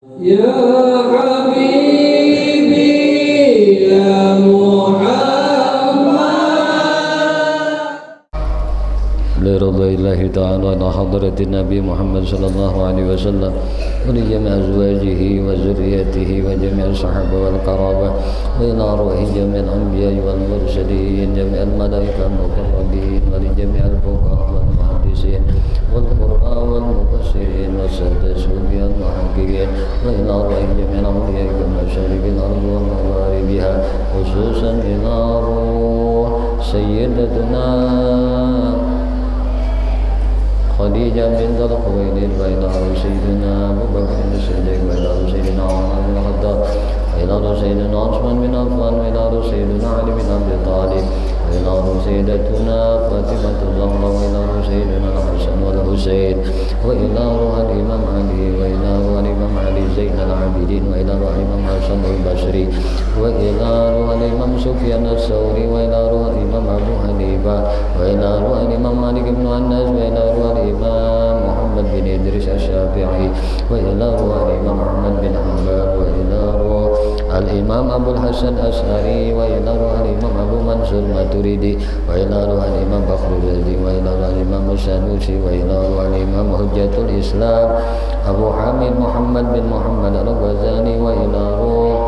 يا حبيبي يا محمد لرضا الله تعالى إلى حضرة النبي محمد صلى الله عليه وسلم ولجميع أزواجه وذريته وجميع الصحابة والقرابة وإلى أرواح جميع الأنبياء والمرسلين جميع الملائكة المقربين ولجميع الفقهاء والمحدثين والقراء والمفسرين والسادة الصوفياء المحققين وإلى أرواح جميع الأولياء ومشارق الأرض ومغاربها خصوصا إلى روح سيدتنا خديجة بنت خويلد وإلى سيدنا أبو بكر الصديق وإلى سيدنا عمر بن الخطاب وإلى سيدنا عثمان بن عفان وإلى سيدنا علي بن أبي طالب وإلى سيدتنا فاطمة الزهراء وإلى سيدنا الحسن والحسين وإلى روح الإمام علي وإلى روح الإمام علي زين العابدين وإلى روح الإمام حسن البصري وإلى روح الإمام سفيان الثوري وإلى روح الإمام أبو حنيفة وإلى روح الإمام مالك بن أنس وإلى روح الإمام محمد بن إدريس الشافعي وإلى روح الإمام أحمد بن حنبل وإلى روح الإمام أبو الحسن الأشعري وإلى روح الإمام أبو منصور الماتريدي وإلى روح الإمام فخر الرازي وإلى روح الإمام السنوسي وإلى روح الإمام حجة الإسلام أبو حامد محمد بن محمد الغزالي وإلى روح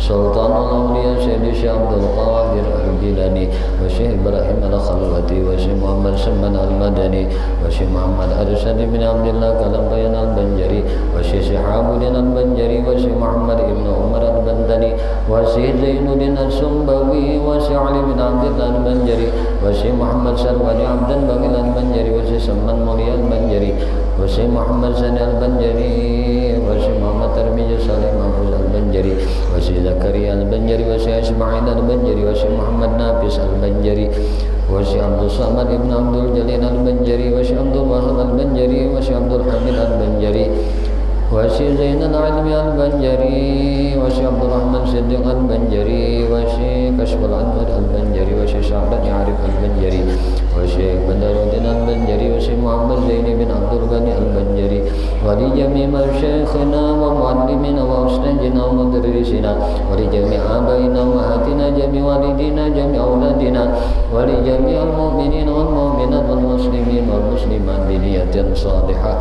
سلطان الأولياء سيدي الشيخ عبد القادر الجيلاني والشيخ إبراهيم الخلوتي والشيخ محمد سلمان المدني والشيخ محمد أرشد بن عبد الله كلمطين البنجري والشيخ شهاب الدين البنجري والشيخ محمد ابن عمر البندني والشيخ زين الدين السنبوي والشيخ علي بن عبد الله البنجري والشيخ محمد سلواني عبد الباقي البنجري والشيخ سلمان مولي البنجري والشيخ محمد سني البنجري والشيخ محمد ترميج صالح محفوظ البنجري والشيخ زكريا البنجري والشيخ إسماعيل البنجري والشيخ محمد نافس البنجري والشيخ عبد الصمد ابن عبد الجليل البنجري والشيخ عبد الوهاب البنجري والشيخ عبد الحميد البنجري والشيخ زين العلمي البنجري والشيخ عبد الرحمن صديق البنجري والشيخ كشف الأنور البنجري والشيخ شعبان عارف البنجري والشيخ بدر الدين البنجري والشيخ محمد زين بن عبد الغني البنجري ولجميع مشايخنا ومعلمنا وأستاذنا ومدرسنا ولجميع آبائنا وأمهاتنا جميع والدينا جميع أولادنا ولجميع المؤمنين والمؤمنات والمسلمين والمسلمات بنية صالحة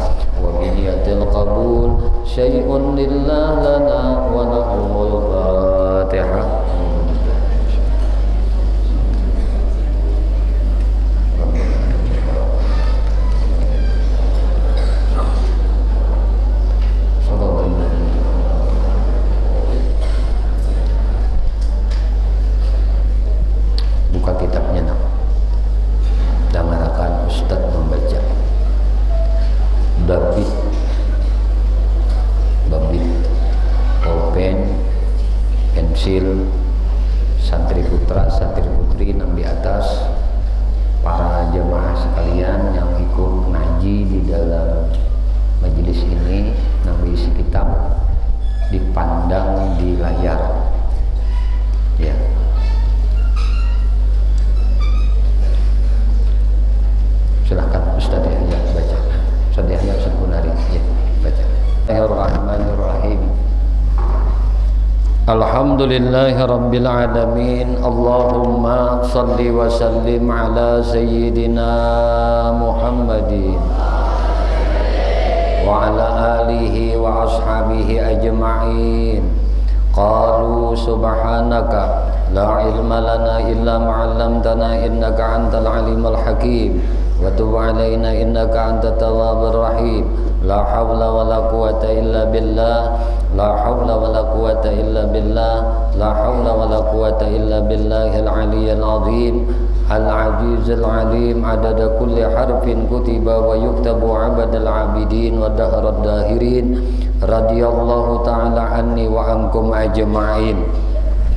وبنية القبول شيء لله لنا ولهم الفاتحة. Buka kitabnya nak. Dengarkan Ustaz membaca. Babit, pulpen, pensil, santri putra, santri putri yang di atas, para jemaah sekalian yang ikut ngaji di dalam majelis ini, yang berisi kitab dipandang di layar, ya. Silahkan Ustaz Yahya baca. Ustaz Yahya Sekunari, ya, baca. Bismillahirrahmanirrahim. Alhamdulillahi rabbil alamin. Allahumma salli wa sallim ala sayyidina Muhammadin wa ala alihi wa ashabihi ajma'in. Qalu subhanaka la ilma lana illa ma 'allamtana innaka antal alimul hakim wa tub 'alaina innaka antat tawwabur rahim. La haula wala quwata illa billah, la haula wala quwata illa billah, la haula wala quwata illa billahil aliyyil azim al-azizil alim adada kulli harfin kutiba wa yuktabu abadal abidin wa dahrad dahirin radiyallahu ta'ala anni wa ankum ajma'in.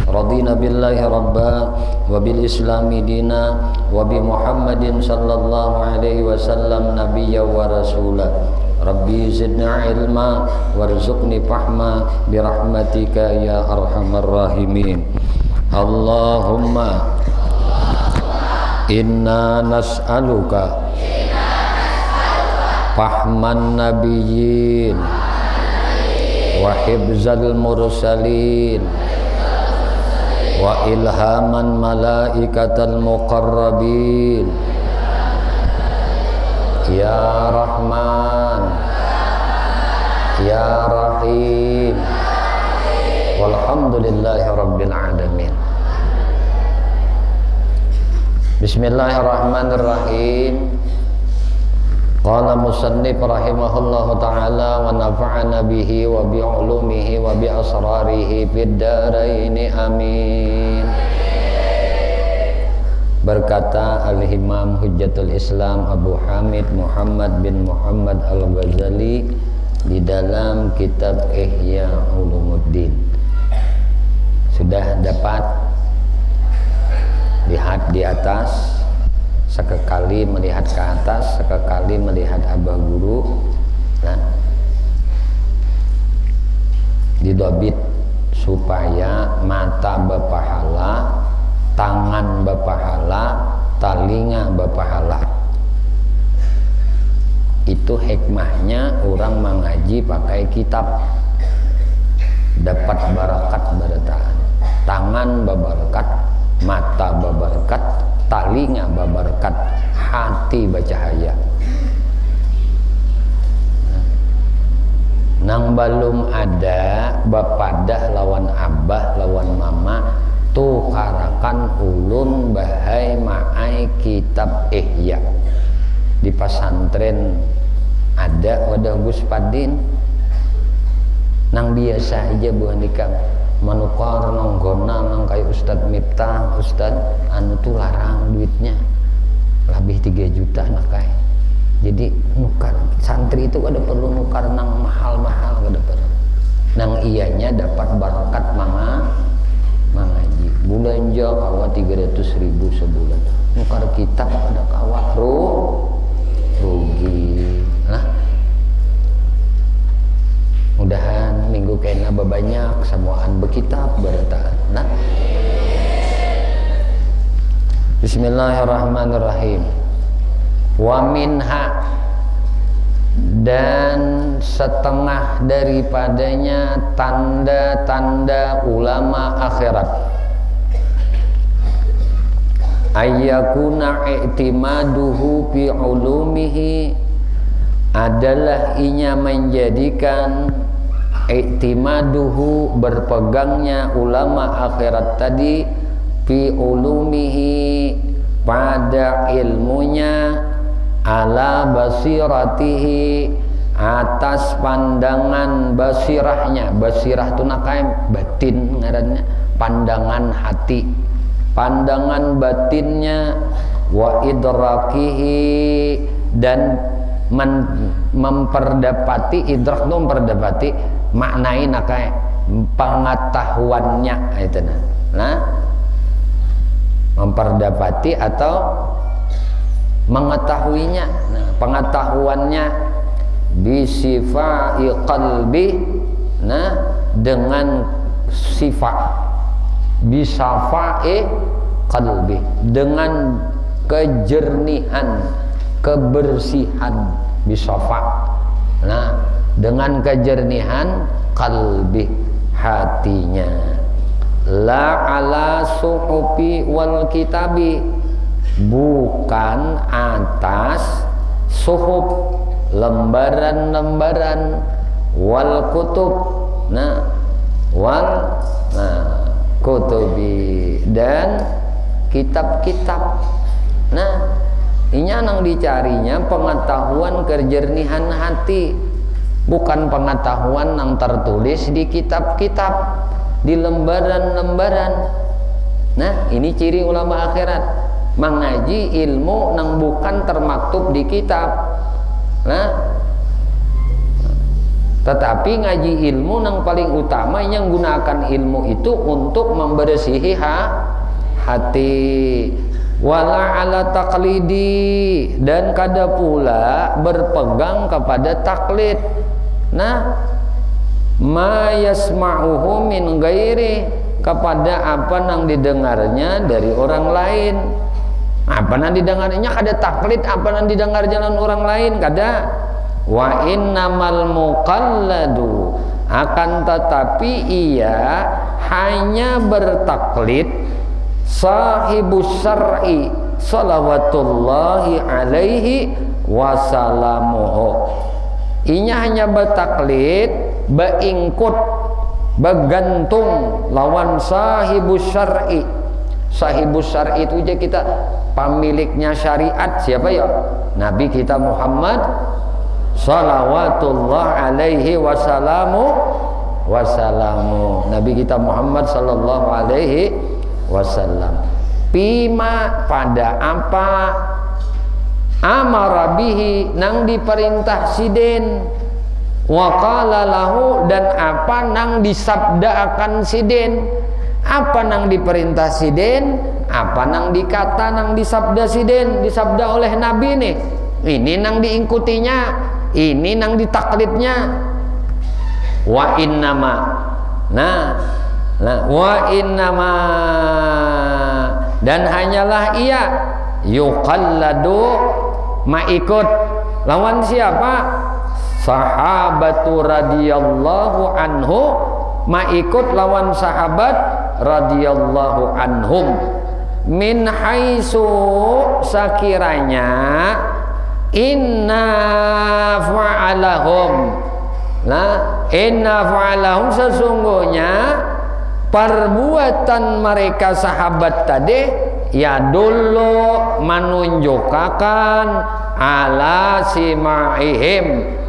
Radina billahi rabba wa bil islami dina wa bi Muhammadin sallallahu alaihi wasallam nabiyya wa rasula. Rabbi zidna ilma warzuqni fahma birahmatika ya arhamar rahimin. Allahumma inna nas'aluka fahman nabiyyin wa hibzal mursalin wa ilhaman malaikatal muqarrabin ya Rahman ya Rahim walhamdulillahi rabbil alamin. Bismillahirrahmanirrahim. Qala musannif rahimahullahu ta'ala wa nafa'ana bihi wa bi ulumihi wa bi asrarihi fid dharaini amin. Berkata Al-Imam Hujjatul Islam Abu Hamid Muhammad bin Muhammad Al-Ghazali di dalam kitab Ihya Ulumuddin. Sudah dapat lihat di atas, sekali melihat ke atas, sekali melihat abah guru. Nah, didobit supaya mata berpahala, tangan berpahala, telinga berpahala. Itu hikmahnya orang mengaji pakai kitab, dapat barakat barataan. Tangan berberkat, mata berberkat, telinga berberkat, hati bercahaya. Nang belum ada bapadah lawan abah lawan mama tukarakan ulun bahai maai kitab Ihya. Di pesantren ada wadah Gus Padin. Nang biasa aja bukan dikang manukar nonggona nang kayak Ustadz Miftah, Ustadz anu tuh larang duitnya lebih 3 juta nak kayak. Jadi nukar santri itu ada perlu nukar nang mahal-mahal kada perlu. Nang ianya dapat barakat mengaji. Belanja kawa 300.000 sebulan. Nukar kitab ada kawa rugi. Nah, mudahan minggu kena banyak samuaan berkitab berataan. Nah, Bismillahirrahmanirrahim. Wa minha, dan setengah daripadanya tanda-tanda ulama akhirat, ayyakuna i'timaduhu fi ulumihi, adalah inya menjadikan i'timaduhu berpegangnya ulama akhirat tadi fi ulumihi pada ilmunya, ala basiratihi atas pandangan basirahnya. Basirah itu nakaim batin ngarannya, pandangan hati, pandangan batinnya, wa idrakihi, dan memperdapati, idrak itu memperdapati, maknai nakai pengetahuannya itu nah, memperdapati atau mengetahuinya. Nah, pengetahuannya bisifai qalbi, nah dengan sifat bisafai qalbi, dengan kejernihan, kebersihan, bisafa, nah dengan kejernihan qalbi, hatinya, la ala suhufi wal kitabi, bukan atas suhuf lembaran-lembaran, wal kutub, nah wal kutubi, dan kitab-kitab. Nah, ini yang dicarinya pengetahuan kejernihan hati, bukan pengetahuan yang tertulis di kitab-kitab, di lembaran-lembaran. Nah, ini ciri ulama akhirat, mengaji ilmu nang bukan termaktub di kitab. Nah, tetapi ngaji ilmu nang paling utama yang gunakan ilmu itu untuk membersihi hati. Wala ala taqlidi, dan kada pula berpegang kepada taklid. Nah, ma yasma'uhu min ghairi, kepada apa nang didengarnya dari orang lain. Apa nang didengarnya kada taklid, apa nang didengar jalan orang lain kada. Wa innamal muqalladu, akan tetapi ia hanya bertaklid sahibus syar'i salawatullahi alaihi wasalamuhu. Inya hanya bertaklid, beingkut, bergantung lawan sahibus syar'i. Sahibus syar'i itu aja kita pemiliknya syariat siapa ya? Nabi kita Muhammad salawatullah alaihi wasalamu. Nabi kita Muhammad sallallahu alaihi wasallam. Bima pada apa amara bihi nang diperintah siden, wa qala lahu dan apa nang disabda akan siden. Apa nang diperintah siden, apa nang dikata nang disabda siden, disabda oleh Nabi nih. Ini nang diikutinya, ini nang ditaklidnya. Wa innama. Nah, wa innama dan hanyalah ia yuqalladu ma'ikut lawan siapa? Sahabatu radhiyallahu anhu, ma'ikut lawan sahabat radhiyallahu anhum. Min haitsu sakiranya inna fa'alahum. Nah, inna fa'alahum sesungguhnya perbuatan mereka sahabat tadi ya dulu menunjukkan ala sima'ihim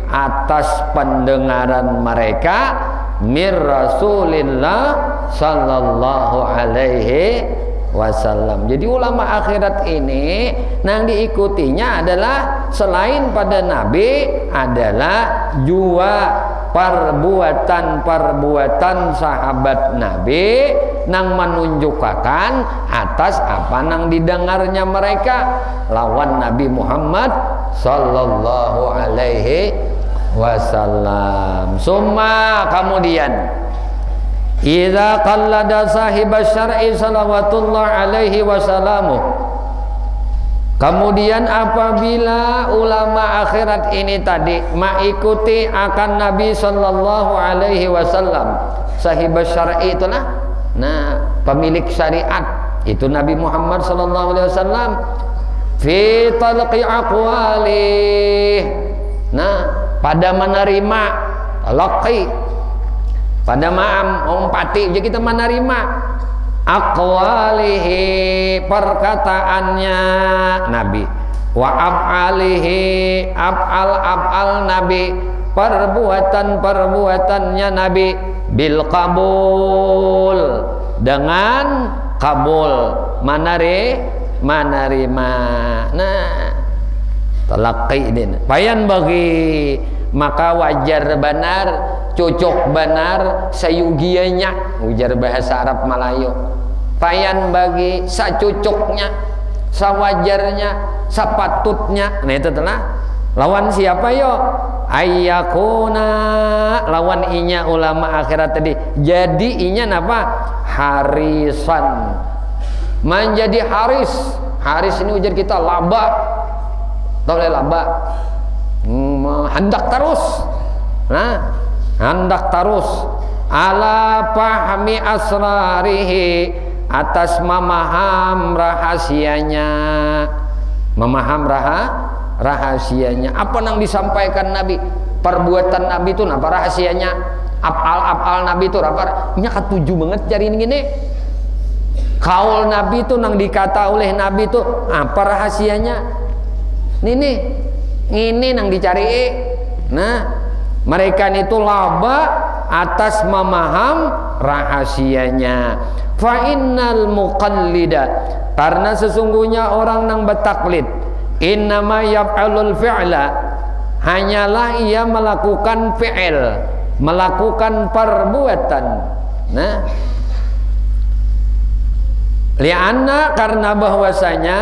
atas pendengaran mereka mir Rasulillah sallallahu alaihi wasallam. Jadi ulama akhirat ini yang diikutinya adalah selain pada Nabi adalah jua perbuatan sahabat Nabi nang menunjukkan atas apa nang didengarnya mereka lawan Nabi Muhammad sallallahu alaihi wasallam. Summa kemudian idza qallada sahibas syar'i salawatullah alaihi wasallamu, kemudian apabila ulama akhirat ini tadi mengikuti akan Nabi sallallahu alaihi wasallam, sahibas syar'i itulah pemilik syariat itu Nabi Muhammad sallallahu alaihi wasallam fi talqi aqwalih, pada menerima talaqi, pada umpati jadi kita menerima aqwalihi perkataannya Nabi, wa af'alihi af'al Nabi perbuatannya Nabi, bil qabul dengan kabul menerima. Talaqi ini bayan bagi maka wajar benar cocok benar sayugianya ujar bahasa Arab Melayu. Payan bagi sacucuknya, sawajarnya, sapatutnya. Nah itu telah lawan siapa yo? Ayyakuna lawan inya ulama akhirat tadi. Jadi inya napa? Harisan. Menjadi haris. Haris ini ujar kita laba. Tahu laba? Hendak terus. Hendak terus ala pahmi asrarihi atas memaham rahasianya, rahasianya apa yang disampaikan Nabi, perbuatan Nabi itu apa rahasianya, afal Nabi itu apa nya ketujuh banget cari ini kaul Nabi itu yang dikata oleh Nabi itu apa rahasianya ini yang dicari. Mereka itu laba atas memaham rahasianya. Fa innal muqallida, karena sesungguhnya orang yang bertaklid innama yaf'alul fi'la, hanyalah ia melakukan fi'il, melakukan perbuatan. Lianna karena bahwasanya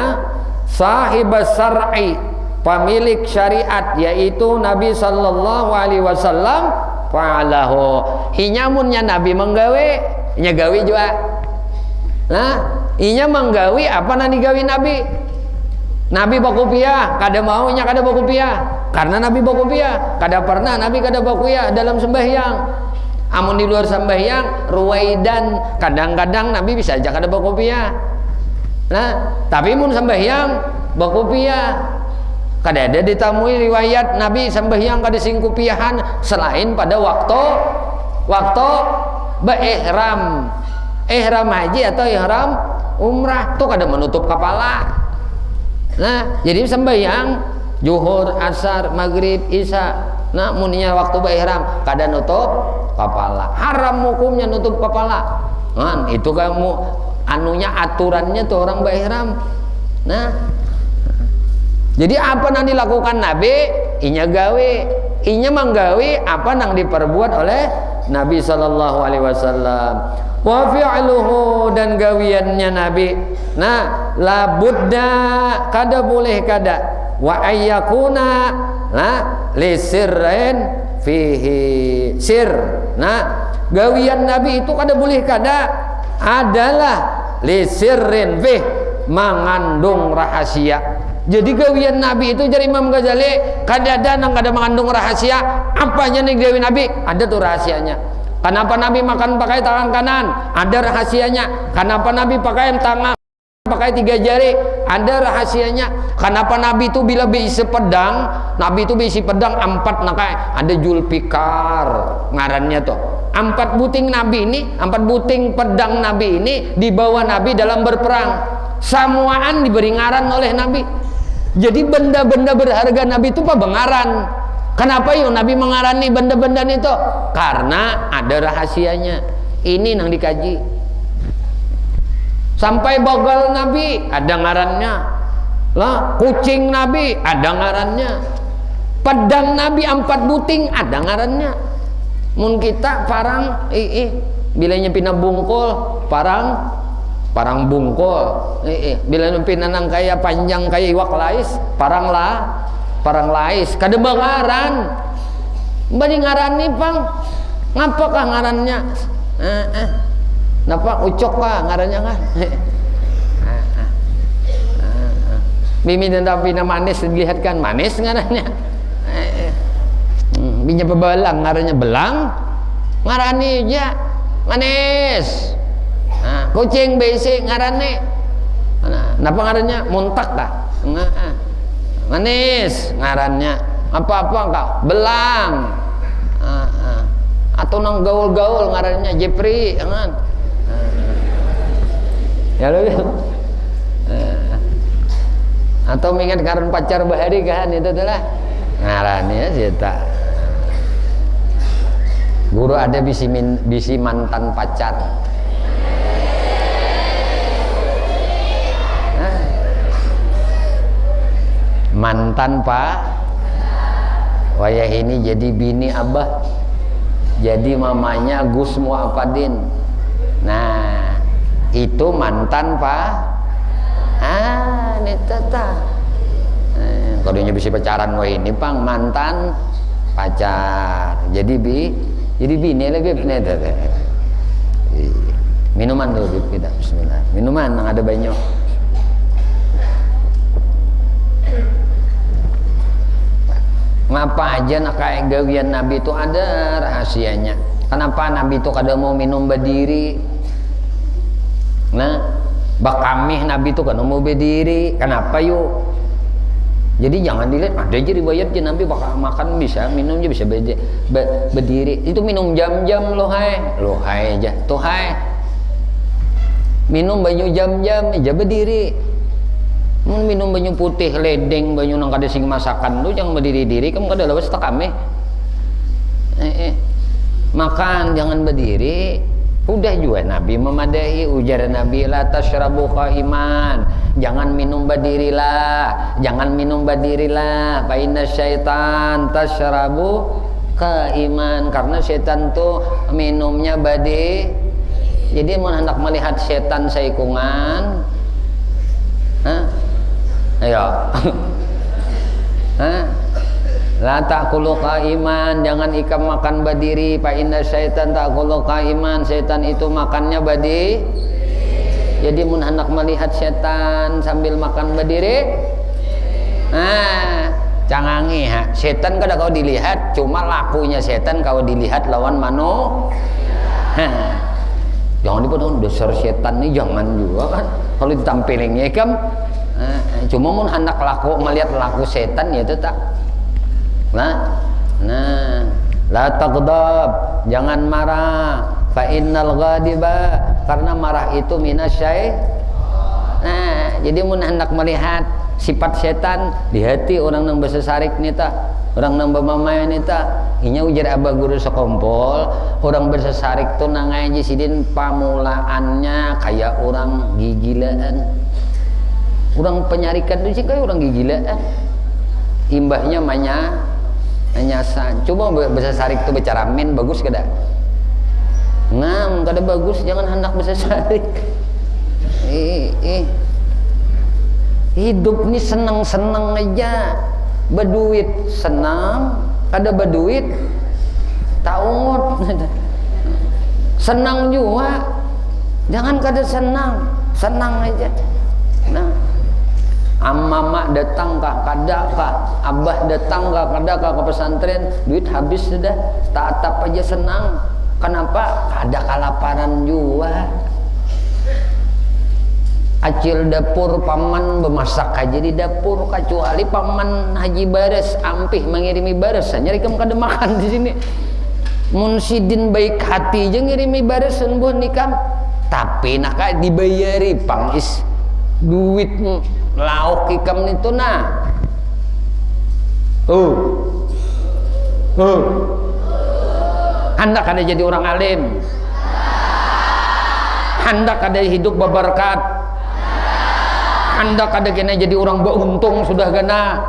sahibas syar'i, pemilik syariat yaitu Nabi sallallahu alaihi wasallam fa'alahu, inyamunnya Nabi menggawe nya gawe juga. Inya menggawe apa nani gawe Nabi bakupiah kada maunya kada bakupiah karena Nabi bakupiah kada pernah Nabi kada bakupiah dalam sembahyang. Amun di luar sembahyang ruwaidan, kadang-kadang Nabi bisa aja kada bakopiah. Nah, tapi mun sembahyang bakopiah. Kada ada ditamui riwayat Nabi sembahyang kada sing kupiahan selain pada waktu beihram. Ihram haji atau ihram umrah tuh kada menutup kepala. Nah, jadi sembahyang zuhur, asar, maghrib, isya. Nah, muninya waktu beihram kada nutup kepala. Haram hukumnya nutup kepala. Nah, itu kamu anunya aturannya tuh orang beihram. Nah, jadi apa yang dilakukan Nabi? Inya gawe, inya menggawe apa yang diperbuat oleh Nabi sallallahu alaihi wasallam. Wa fi'luhu dan gawiannya Nabi. Nah, la budda kada boleh kada wa ayyakuna nah li sirrin fihi sir. Nah, gawian Nabi itu kada boleh kada adalah li sirrin fih mengandung rahasia. Jadi gawian Nabi itu dari Imam Ghazali kada ada nang kada mengandung rahasia. Apanya nih gawi Nabi? Ada tuh rahasianya. Kenapa Nabi makan pakai tangan kanan? Ada rahasianya. Kenapa Nabi pakai tangan pakai 3 jari? Ada rahasianya. Kenapa Nabi itu bila berisi pedang, Nabi itu berisi pedang 4 nakai. Ada Julfikar ngarannya tuh. 4 buting Nabi ini, 4 buting pedang Nabi ini dibawa Nabi dalam berperang. Samuaan diberi ngaran oleh Nabi. Jadi benda-benda berharga Nabi itu apa bengaran? Kenapa yuk Nabi mengarani benda-benda itu? Karena ada rahasianya. Ini yang dikaji. Sampai bogal Nabi ada ngarannya. Lah, kucing Nabi ada ngarannya. Pedang Nabi 4 buting ada ngarannya. Mun kita parang bilanya pina bungkul, parang bungkul. Bila pinanang kaya panjang kaya iwak lais, parang lais. Kada bengaran. Bani ngaran ni pang. Ngapakah ngarannya? Napa ucok kah ngarannya kan? Bimi dan pina manis dilihat kan manis ngarannya. Binya pebelang ngarannya belang. Ngarani aja manis. Kucing besi ngarannya. Napa ngarannya? Muntak dah. Manis ngarannya. Apa-apa kau? Belang. Atau nang gaul-gaul ngarannya Jepri, kan? Ya lo. Atau mengingat karena pacar bahari kan itu adalah ngarannya sita. Guru ada bisi mantan pacar. Mantan pak wayah ini jadi bini abah, jadi mamanya Gus Muapadin. Nah itu mantan pak. Ini tata kalau bisa pacaran wah ini pang mantan pacar jadi bini lagi minuman dulu kita bismillah minuman yang ada banyak. Ngapa aja nak kayak gawian Nabi itu ada rahasianya. Kenapa Nabi itu kada mau minum berdiri? Nah, bakamih Nabi itu kan mau berdiri. Kenapa yuk? Jadi jangan dilihat ada aja riwayat je Nabi bakal makan bisa, minum aja bisa berdiri. Itu minum jam-jam loh hai aja. Tuh hai. Minum banyu jam-jam aja berdiri. Minum banyu putih ledeng banyu nang kada sing masakan lu jangan berdiri-diri kamu kada lawas tak kami makan jangan berdiri udah juga Nabi memadahi ujar Nabi la tashrabu qaiman jangan minum berdirilah fa inna syaitan tashrabu qaiman karena setan tuh minumnya badi. Jadi mau hendak melihat setan saikungan ayo la ta'kulu qaiman jangan ikam makan berdiri fa inna syaitan ta'kulu qaiman setan itu makannya badi. Jadi mun hendak melihat setan sambil makan berdiri cangangi ha. Setan kada kau dilihat, cuma lakunya setan kau dilihat lawan mano. Jangan dipotong dasar setan nih, jangan juga kan. Kalau ditampilingnya kan, cuma mun hendak laku melihat laku setan ya itu tak. Nah, la taghdab, jangan marah. Fa innal ghadiba, karena marah itu minasyai. Nah, jadi mun hendak melihat sifat setan di hati orang nang besesarik nita, orang nang bamamaya nita, inya ujar abah guru sekompol, orang bersesarik tuh nangai sidin pamulaannya kayak orang gigilaan. Orang penyarikan itu sih kayak orang gigilaan. Imbahnya manyasan. Coba bersesarik tuh bicara min bagus kada? Ngam kada bagus, jangan hendak bersesarik. Hidup ini senang-senang aja, berduit senang, kada berduit taungut. Senang juga, jangan kada senang, senang aja. Nah, mama datang kah, kada kah, abah datang kah, kada kah ke pesantren, duit habis sudah, tatap aja senang. Kenapa? Kada kelaparan juga. Acil dapur paman bemasak aja di dapur, kecuali paman Haji Bares ampih mengirimi bares, nyari kamu kada makan di sini. Mun sidin baik hati aja ngirimi bares sembuh nikam, tapi nak dibayari pangis duit lauk ikam itu nah. Hendak ada jadi orang alim, hendak ada hidup berberkat, hendak ada kena jadi orang beruntung sudah gana.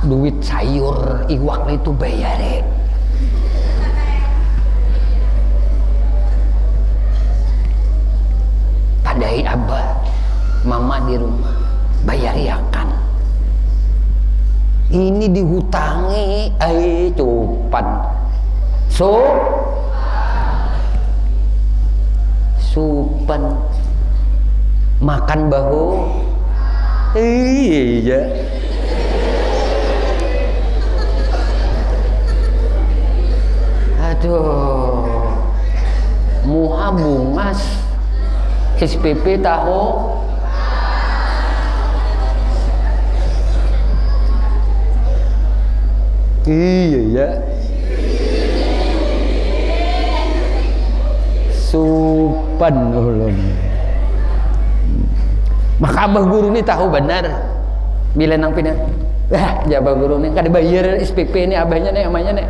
Duit sayur iwak itu bayar. Padahal abah mama di rumah bayar yakan. Ini dihutangi cupan. Supan makan bahu. Iya. Aduh. Muha bungas. SPP tahu. Iya ya. Supan ulun. Maka abah guru ni tahu benar bila nang pindah. Abah guru ni kada bayar SPP ni abahnya ni amanya ni.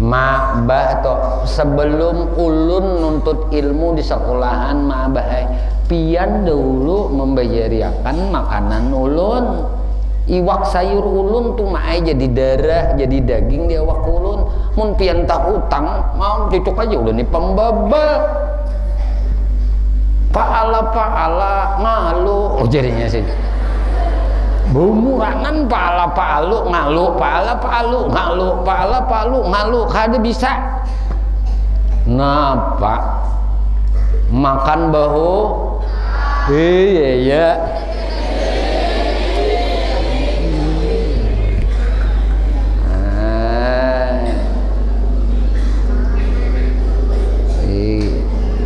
Ma'bah atau sebelum ulun nuntut ilmu di sekolahan ma'bah pian dulu membayariakan makanan ulun. Iwak sayur ulun tuh ma'ai jadi darah, jadi daging di awak ulun. Mun pian tak hutang, mau cocok aja ulun ni pembabal. Paala ngalu, jadinya sih. Bumurangan paala ngalu, kada bisa. Napa? Makan bahu. Iya.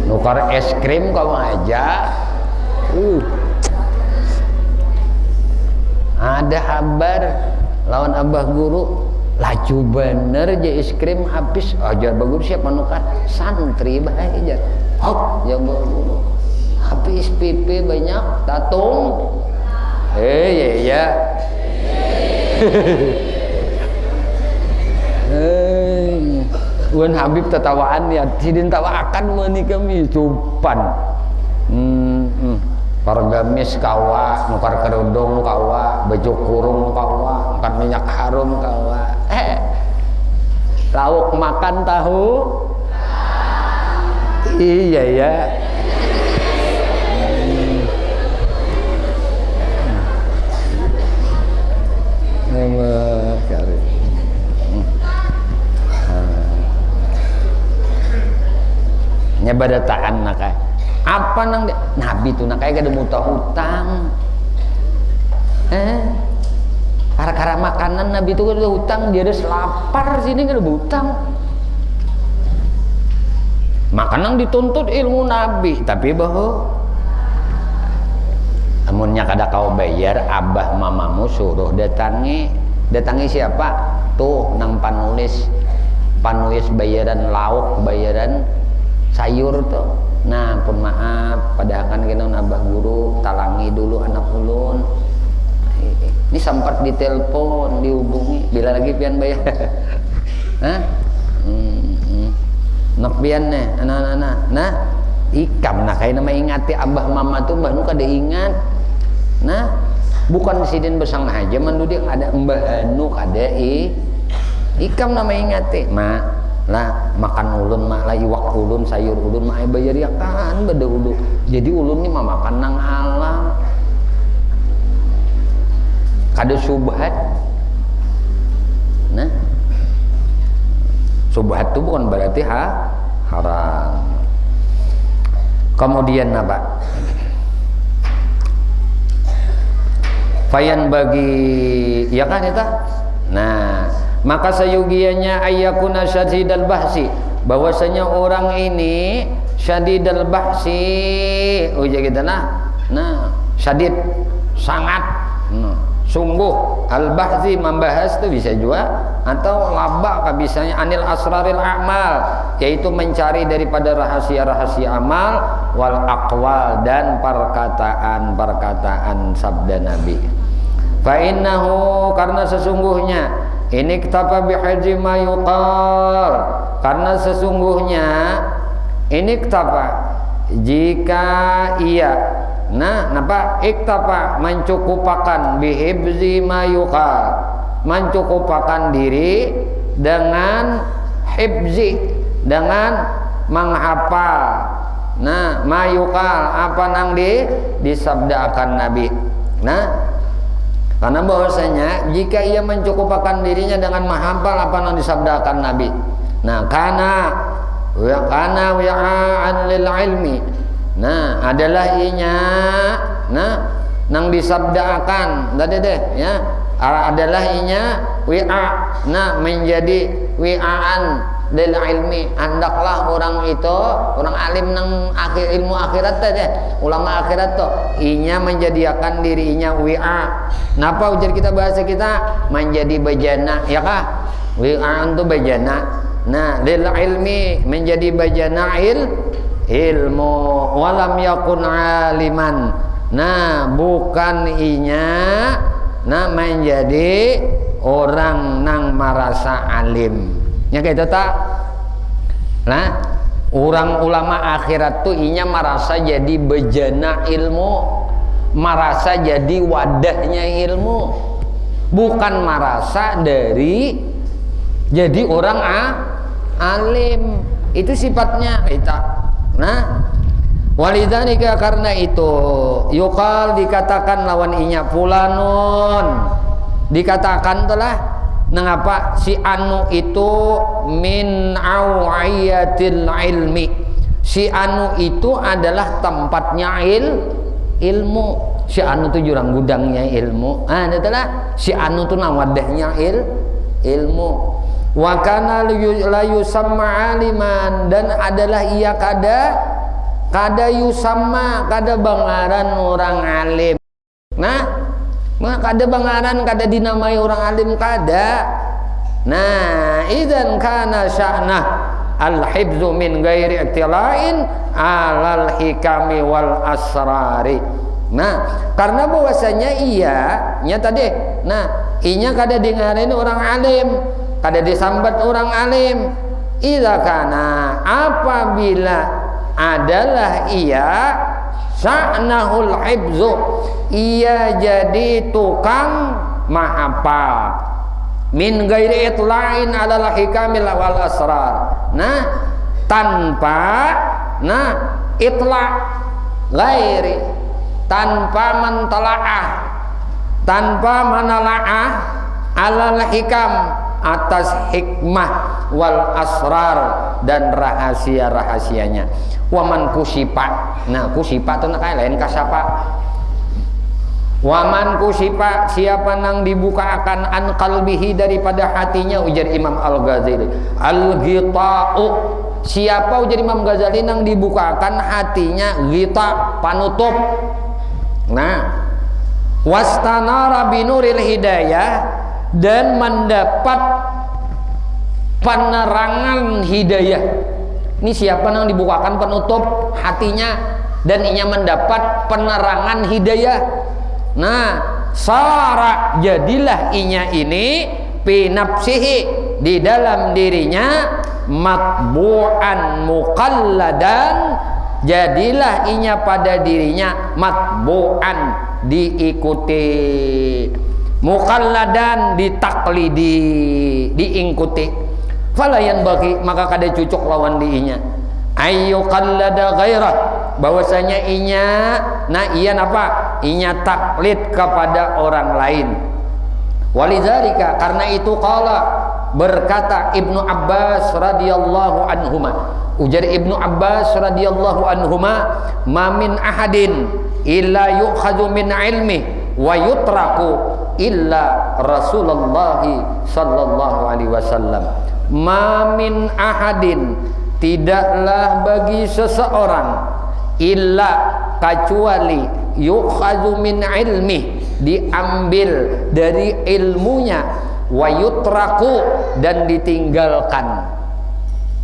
Nukar es krim kamu aja. Ada kabar lawan abah guru laju bener je es krim habis. Ajar abah guru siapa nukar santri bahaya. Hop ya abah guru habis PP banyak tatung. Iya. Wan Habib tertawaan ya, sidin tawakan meni kami cupan. Pargamis kawa, nukar kerudung kawa, baju kurung kawa, nukar minyak harum kawa. Lauk makan tahu? Iya ya. Nyabadataan nak apa nang Nabi tuh nak kayak ada muta hutang. Karena makanan Nabi itu ada hutang, dia ada lapar sini ada hutang. Makanan dituntut ilmu Nabi, tapi bahwa amunnya kada kau bayar, abah mamamu suruh datangi siapa? Tuh nang panulis bayaran lauk, bayaran sayur tuh. Nah, pun maaf, padahal kan abah guru talangi dulu anak ulun. Ini sempat ditelepon, dihubungi, bila lagi pian bayar. Hah? Nak pian nih, anak-anak. Nah, ikam nah kayak nama ingati abah mama tuh mbah nu kada ingat. Nah, bukan sidin besang aja mandu dia ada mbah anu kada ikam nama ingati. Mak, lah makan ulun mak lah iwak ulun, sayur ulun mak bayar ya kan beda ulun. Jadi ulun ni mah makan nang halal. Kada subhat. Nah, subhat itu bukan berarti haram. Kemudian apa? Fayan bagi ya kan itu. Nah, maka sayugianya ayyakuna syadidal bahsi, bahwasanya orang ini syadidal bahsi, ujar kita nah syadid sangat, sungguh al-bahzi membahas itu bisa juga, atau labak bisanya anil asraril a'mal, yaitu mencari daripada rahasia-rahasia amal, wal aqwal dan perkataan sabda Nabi. Fa innahu, karena sesungguhnya ini ktapa bihadzi ma yuqal, karena sesungguhnya ini ktapa jika ia napa iktapa mencukupakan bihibzi mayuqal, mencukupakan diri dengan hibzi, dengan menghafal mayuqal apa nang disabdakan Nabi. Karena bahwasanya jika ia mencukupakan dirinya dengan menghafal apa nang disabdakan Nabi, kana wi'an lil ilmi, adalah inya nang disabdakan tadi deh ya, adalah inya menjadi wi'an lil ilmi, hendaklah orang itu orang alim nang ilmu akhirat tadi, ulama akhirat tuh inya menjadikan dirinya wi'a. Napa ujar kita bahasa kita menjadi bejana ya kah? Wi'an tuh bejana. Lil ilmi menjadi bejana ilmu, walam yakun aliman, bukan inya menjadi orang nang merasa alim nya kayak itu tak. Orang ulama akhirat tuh inya merasa jadi bejana ilmu, merasa jadi wadahnya ilmu, bukan merasa dari jadi orang alim. Itu sifatnya kita. Walidzalika, karena itu yuqal dikatakan lawan inya fulanun, dikatakan telah mengapa si anu itu min awiyatil ilmi, si anu itu adalah tempatnya ilmu, si anu itu jurang gudangnya ilmu, itulah si anu itu wadahnya ilmu. Wa kana la yusamma aliman, dan adalah ia kada yusamma, kada bangaran orang alim. Kada bangaran, kada dinamai orang alim, kada. Idzan kana sya'nah al-hibzu min ghairi iktila'in alal hikami wal asrari. Karena bahwasanya nya tadi, inya kada dengarin orang alim, kada disambat orang alim. Idza kana, apabila adalah ia sya'nahul hibzu, ia jadi tukang mahafal, min ghairi itla'in alal hikamil wal asrar, tanpa itla' ghairi, tanpa mentalaah, tanpa menalaah alal hikam, atas hikmah wal asrar dan rahasia-rahasianya. Waman kusipa, nah kusipa itu nak lain kasapa. Waman kusipa, siapa nang dibuka akan an qalbihi daripada hatinya, ujar Imam Al-Ghazali. Al-ghita'u, siapa ujar Imam Ghazali nang dibukakan hatinya, ghita panutup. Nah, wastanara binuril hidayah, dan mendapat penerangan hidayah. Ini siapa nang dibukakan penutup hatinya dan inya mendapat penerangan hidayah. Nah, sara, jadilah inya ini pinapsihi, di dalam dirinya, matbu'an muqalladan, jadilah inya pada dirinya matbu'an, diikuti, muqalladan, ditaklidi, diikuti. Falayan bagi, maka kada cucuk lawan diinya ayu qallada ghairah, bahwasanya inya ian apa, inya taklid kepada orang lain. Walidzalika, karena itu qala, berkata Ibnu Abbas radhiyallahu anhuma, ujar Ibnu Abbas radhiyallahu anhuma, ma min ahadin illa yu'khadhu min ilmi wa yutraku illa Rasulullah sallallahu alaihi wasallam. Ma min ahadin, tidaklah bagi seseorang, illa, kecuali, yukhadhu min ilmi, diambil dari ilmunya, wa yutraku, dan ditinggalkan.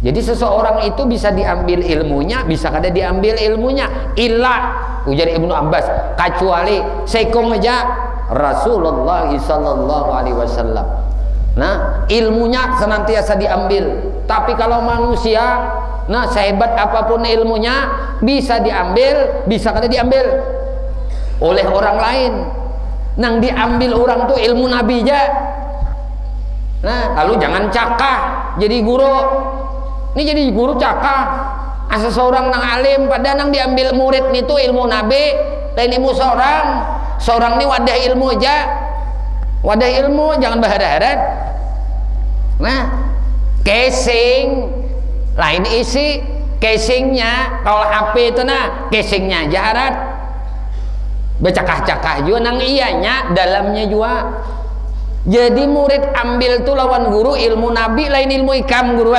Jadi seseorang itu bisa diambil ilmunya, bisa kada diambil ilmunya. Illa, ujar Ibnu Abbas, kecuali sekong aja Rasulullah sallallahu alaihi wasallam. Nah, ilmunya senantiasa diambil. Tapi kalau manusia, nah sehebat apapun ilmunya, bisa diambil, bisa kada diambil oleh orang lain. Nang diambil orang tuh ilmu Nabi aja. Nah, lalu jangan cakah jadi guru. Ini jadi guru cakah. Asa seorang nang alim, pada nang diambil murid itu ilmu Nabi, lain ilmu seorang. Seorang ini wadah ilmu aja. Wadah ilmu, jangan berharap-harap. Nah, casing lain isi, casingnya kalau HP itu casingnya aja harap. Bercakah-cakah juga nang ianya, dalamnya juga. Jadi murid ambil tuh lawan guru ilmu Nabi, lain ilmu ikam guru.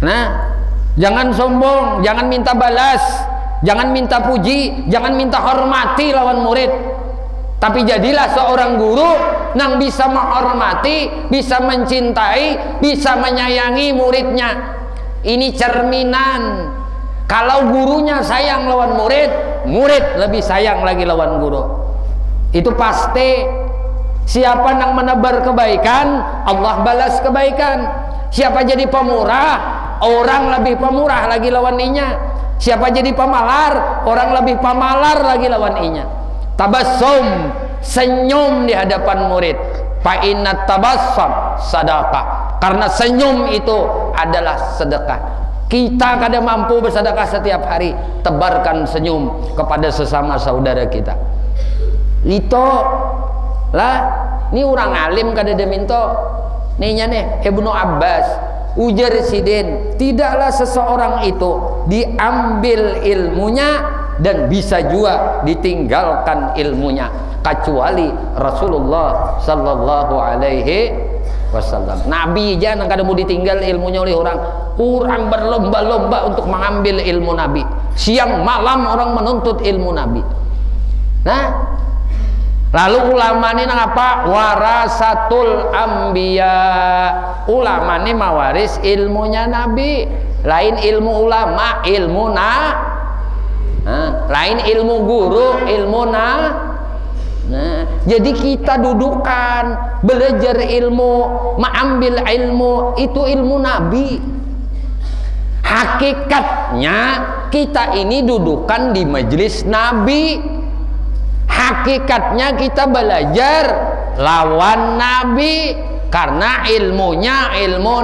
Nah, jangan sombong, jangan minta balas, jangan minta puji, jangan minta hormati lawan murid. Tapi jadilah seorang guru nang bisa menghormati, bisa mencintai, bisa menyayangi muridnya. Ini cerminan. Kalau gurunya sayang lawan murid, murid lebih sayang lagi lawan guru. Itu pasti. Siapa nang menebar kebaikan, Allah balas kebaikan. Siapa jadi pemurah, orang lebih pemurah lagi lawan inya. Siapa jadi pemalar, orang lebih pemalar lagi lawan inya. Tabassum, senyum di hadapan murid. Fa inna tabassum sadaqah, karena senyum itu adalah sedekah. Kita kada mampu bersedekah setiap hari, tebarkan senyum kepada sesama saudara kita. Itu lah, ini orang alim kada deminto. Nih Ibnu Abbas ujar sidin, tidaklah seseorang itu diambil ilmunya dan bisa juga ditinggalkan ilmunya, kecuali Rasulullah sallallahu alaihi wasallam. Nabi aja nang kada mau ditinggal ilmunya oleh orang. Orang berlomba-lomba untuk mengambil ilmu Nabi. Siang malam orang menuntut ilmu Nabi. Nah, lalu ulama ini nang apa? Warasatul anbiya. Ulama ini mawaris ilmunya Nabi. Lain ilmu ulama, ilmu lain ilmu guru, ilmu Nah, jadi kita dudukan belajar ilmu, mengambil ilmu, itu ilmu Nabi. Hakikatnya kita ini dudukan di majelis Nabi. Hakikatnya kita belajar lawan Nabi, karena ilmunya ilmu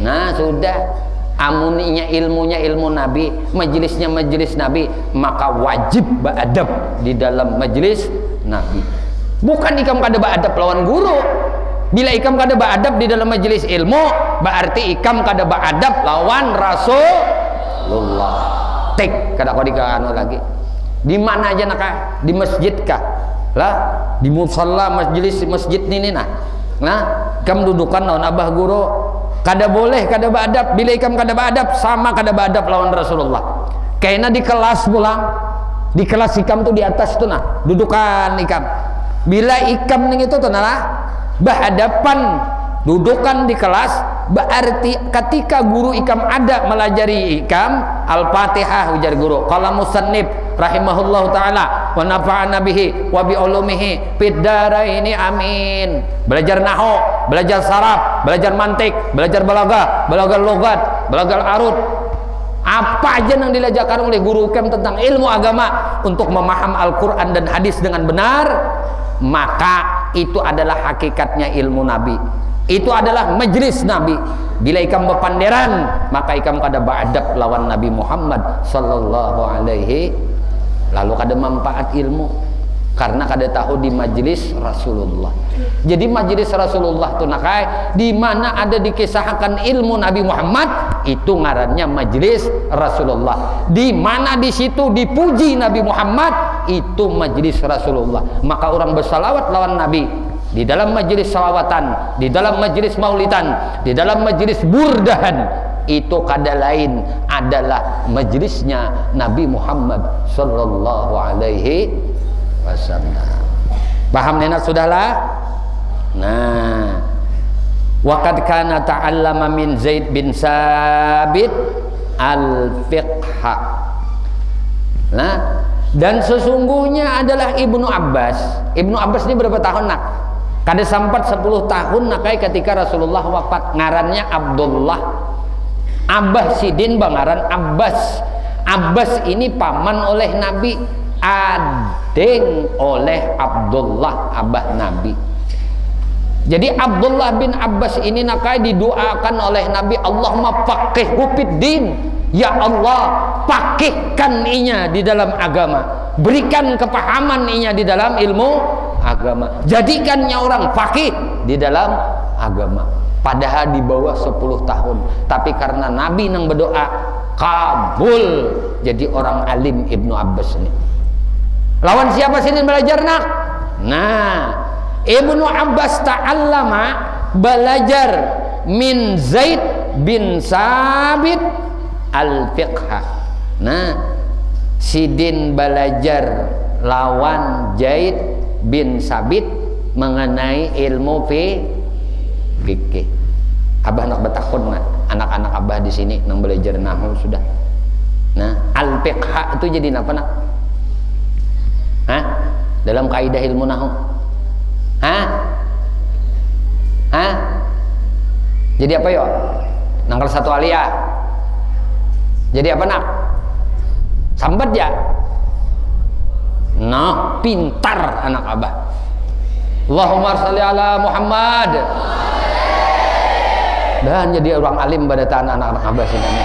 Nah, sudah. Amuninya ilmunya ilmu Nabi, majelisnya majelis Nabi, maka wajib beradab di dalam majelis Nabi. Bukan ikam kada beadab lawan guru. Bila ikam kada beadab di dalam majelis ilmu, berarti ikam kada beadab lawan Rasulullah. Tek kada kau dikano lagi. Di mana aja nak? Di masjid kah? Lah, di musalla majelis masjid ini nah. Nah, ikam dudukan lawan abah guru. Kada boleh kada beadab. Bila ikam kada beadab, sama kada beadab lawan Rasulullah. Kayaknya di kelas pulang, di kelas ikam tuh di atas tuh nah, dudukan ikam. Bila ikam ning itu tuh nah, berhadapan dudukan di kelas, berarti ketika guru ikam ada melajari ikam Al-Fatihah ujar guru. Qala musannif rahimahullahu taala wa nafa'ana bihi wa bi ulumihi fid daraini amin. Belajar nahwu, belajar saraf, belajar mantik, belajar balaghah, belajar logat, belajar arud. Apa aja yang diajarkan oleh guru ikam tentang ilmu agama untuk memaham Al-Quran dan hadis dengan benar, maka itu adalah hakikatnya ilmu Nabi. Itu adalah majlis Nabi. Bila ikam berpanderan, maka ikam kada beadab lawan Nabi Muhammad sallallahu alaihi, lalu kada manfaat ilmu karena kada tahu di majlis Rasulullah. Jadi majlis Rasulullah itu nakai di mana ada dikisahkan ilmu Nabi Muhammad, itu ngarannya majlis Rasulullah. Di mana di situ dipuji Nabi Muhammad, itu majlis Rasulullah. Maka orang bersalawat lawan Nabi di dalam majlis salawatan, di dalam majlis maulidan, di dalam majlis burdahan, itu kada lain adalah majlisnya Nabi Muhammad sallallahu alaihi wasallam. Paham nenak sudahlah? Nah, waqad kana ta'allama min Zaid bin Sabit al-fiqha. Nah, dan sesungguhnya adalah Ibnu Abbas. Ibnu Abbas ini berapa tahun nak? Kada sampat 10 tahun nak ketika Rasulullah wafat. Ngarannya Abdullah. Abah Sidin bangaran Abbas. Abbas ini paman oleh Nabi, adeng oleh Abdullah abah Nabi. Jadi Abdullah bin Abbas ini nakai didoakan oleh Nabi, Allahumma faqihhu fiddin. Ya Allah, pakihkan inya di dalam agama. Berikan kepahaman inya di dalam ilmu agama. Jadikannya orang faqih di dalam agama. Padahal di bawah 10 tahun. Tapi karena Nabi nang berdoa, kabul jadi orang alim Ibnu Abbas ini. Lawan siapa sini belajar nak? Nah, Ibnu Abbas ta'allama belajar min Zaid bin Sabit al-fiqha. Nah, Sidin belajar lawan Zaid bin Sabit mengenai ilmu fikih. Abah nak bertakun nak, anak-anak abah di sini nang belajar nahwu sudah. Nah, al-fiqha itu jadi apa nak? Hah? Dalam kaidah ilmu nahwu. Hah? Hah? Jadi apa yo? Nangkal satu aliyah. Jadi apa nak? Sambat ya? Nah, pintar anak abah. Allahumma sholli ala Muhammad. Dan jadi orang alim pada tanah anak-anak abah sini.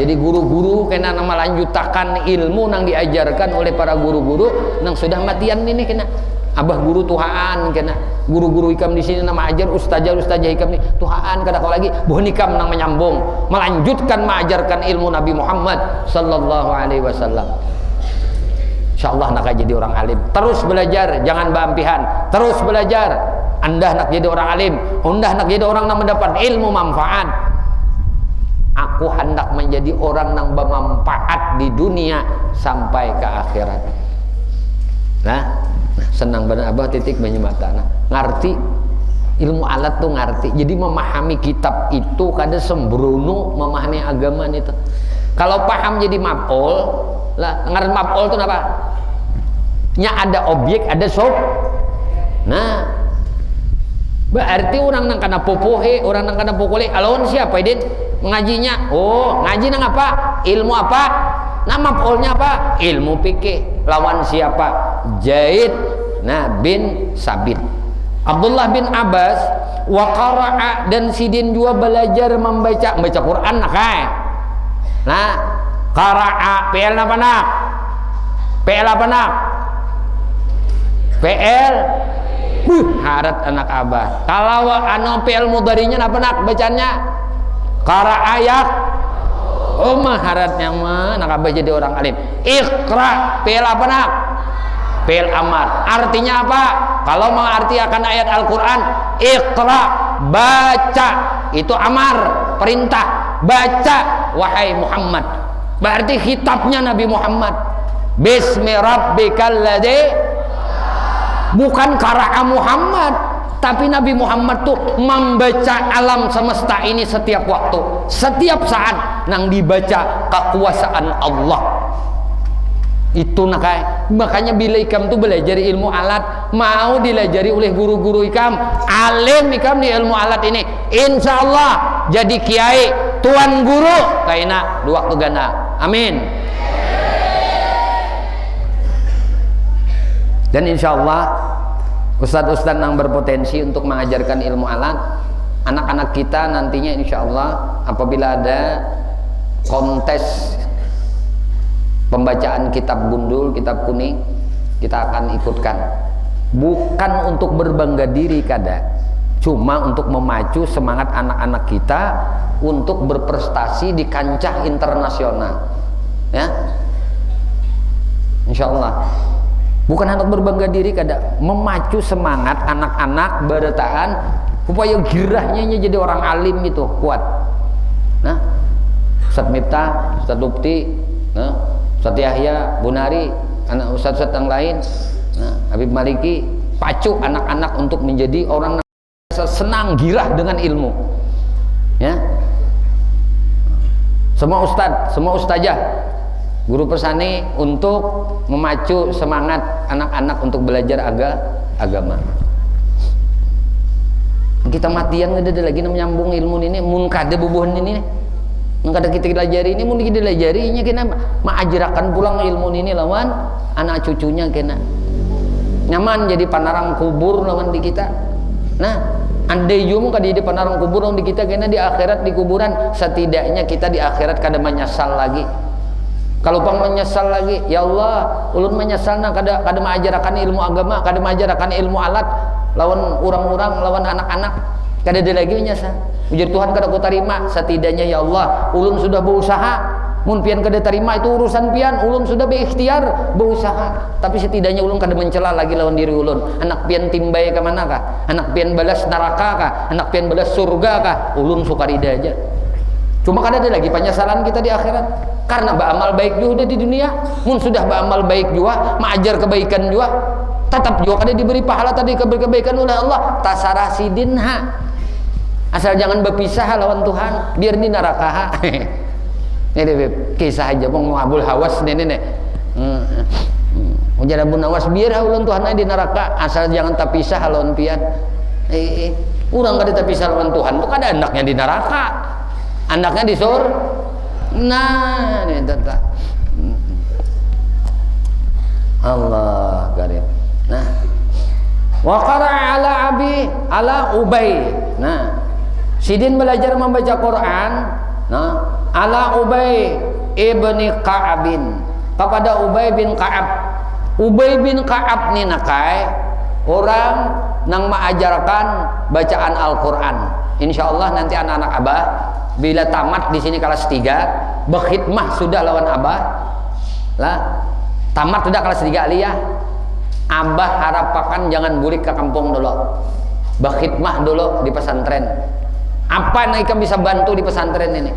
Jadi guru-guru kena nama lanjutakan ilmu nang diajarkan oleh para guru-guru nang sudah matian ini kena. Abah guru tuhaan kena. Guru-guru ikam di sini nama ajar ustazah ikam ni tuhaan kada kau lagi bukan ikam nang menyambung melanjutkan mengajarkan ilmu Nabi Muhammad sallallahu alaihi wasallam. Insyaallah nak jadi orang alim. Terus belajar, jangan beampihan. Terus belajar. Anda nak jadi orang alim, Anda nak jadi orang yang mendapat ilmu manfaat. Aku hendak menjadi orang yang bermanfaat di dunia sampai ke akhirat. Nah, senang benar abah titik menyemata. Nah, ngerti ilmu alat tuh ngerti. Jadi memahami kitab itu kada sembrono memahami agama itu. Kalau paham jadi maf'ul, lah ngerti maf'ul itu apa? Nya ada objek, ada sob. Nah, berarti orang nang kana popohe, orang nang kana pokole, alon siapa idin mengajinya? Oh, ngaji nang apa? Ilmu apa? Nama maf'ulnya apa? Ilmu fikih. Lawan siapa? Zaid bin Sabit. Abdullah bin Abbas wa qara'a dan Sidin juga belajar membaca Quran nak kai. Nah, qara'a fi'il apa nak? Fi'il apa nak? PL harat anak abah. Kalau anu PL mudhari'nya apa nak bacanya? Qara ayak. Oh mah haratnya mah anak abah jadi orang alim. Iqra PL apa nak? PL amar. Artinya apa? Kalau mengartikan ayat Al-Qur'an, Iqra baca, itu amar, perintah. Baca wahai Muhammad. Berarti khitabnya Nabi Muhammad. Bismi rabbikal ladzi, bukan qara'a Muhammad, tapi Nabi Muhammad tuh membaca alam semesta ini setiap waktu, setiap saat nang dibaca kekuasaan Allah. Itu nakai. Makanya bila ikam tuh belajar ilmu alat, mau dilajari oleh guru-guru ikam, alim ikam di ilmu alat ini, insya Allah jadi kiai, tuan guru kaina dua waktu ganda. Amin. Dan insya Allah ustadz-ustadz yang berpotensi untuk mengajarkan ilmu alat, anak-anak kita nantinya insya Allah apabila ada kontes pembacaan kitab gundul, kitab kuning, kita akan ikutkan. Bukan untuk berbangga diri kada, cuma untuk memacu semangat anak-anak kita untuk berprestasi di kancah internasional, ya. Insya Allah. Bukan untuk berbangga diri kada, memacu semangat anak-anak barataan supaya girahnya jadi orang alim itu kuat. Nah, Ustadz Miftah, Ustadz Lupti, nah, Ustadz Yahya, Bunari, anak ustadz-ustadz yang lain, nah, Habib Maliki, pacu anak-anak untuk menjadi orang yang senang girah dengan ilmu, ya. Semua ustadz, semua ustazah, guru pesani untuk memacu semangat anak-anak untuk belajar agama. Kita matian ada lagi menyambung ilmu ini, mun kada bubuhan ini, mun kada kita pelajari ini, mun kita pelajari nya kena maajrakan pulang ilmu ini lawan anak cucunya kena. Nyaman jadi panarang kubur lawan di kita. Nah, andai juga kada di panarang kubur lawan di kita kena di akhirat di kuburan, setidaknya kita di akhirat kada menyesal lagi. Kalau pang menyesal lagi, ya Allah, ulun menyesal nak kada mengajarkan ilmu agama, kada mengajarkan ilmu alat lawan orang-orang, lawan anak-anak, kada ada lagi menyesal. Ujar Tuhan kada ku terima, setidaknya ya Allah, ulun sudah berusaha. Mun pian kada terima itu urusan pian, ulun sudah berikhtiar berusaha. Tapi setidaknya ulun kada mencela lagi lawan diri ulun. Anak pian timbay ke mana kah? Anak pian balas neraka kah? Anak pian balas surga kah? Ulun sukarida aja. Cuma kada ada lagi penyesalan kita di akhirat. Karena beramal baik juga di dunia, mun sudah beramal baik juga, mengajar kebaikan juga, tetap juga kada diberi pahala tadi kebaikan oleh Allah. Tasarah sidinha, asal jangan berpisah lawan Tuhan, biar di neraka. Ini kisah aja mau Abul Hawas nenek. Ujar Abu Nawas biar lawan Tuhan di neraka, asal jangan terpisah lawan pian. Urang kada terpisah lawan Tuhan, tuh kada anaknya di neraka, anaknya di surga. Nah, ini tentang Allah karim. Nah, wa qara'a ala abi ala Ubay. Nah, Sidin belajar membaca Quran. Nah, ala Ubay ibni Ka'abin, kepada Ubay bin Ka'ab. Ubay bin Ka'ab ni nakai orang nang mengajarkan bacaan Al-Quran. Insyaallah nanti anak-anak abah bila tamat di sini kelas 3 berkhidmah sudah lawan abah lah, tamat sudah kelas 3 aliyah, abah harapakan jangan bulik ke kampung dulu, berkhidmah dulu di pesantren. Apa yang ikan bisa bantu di pesantren ini?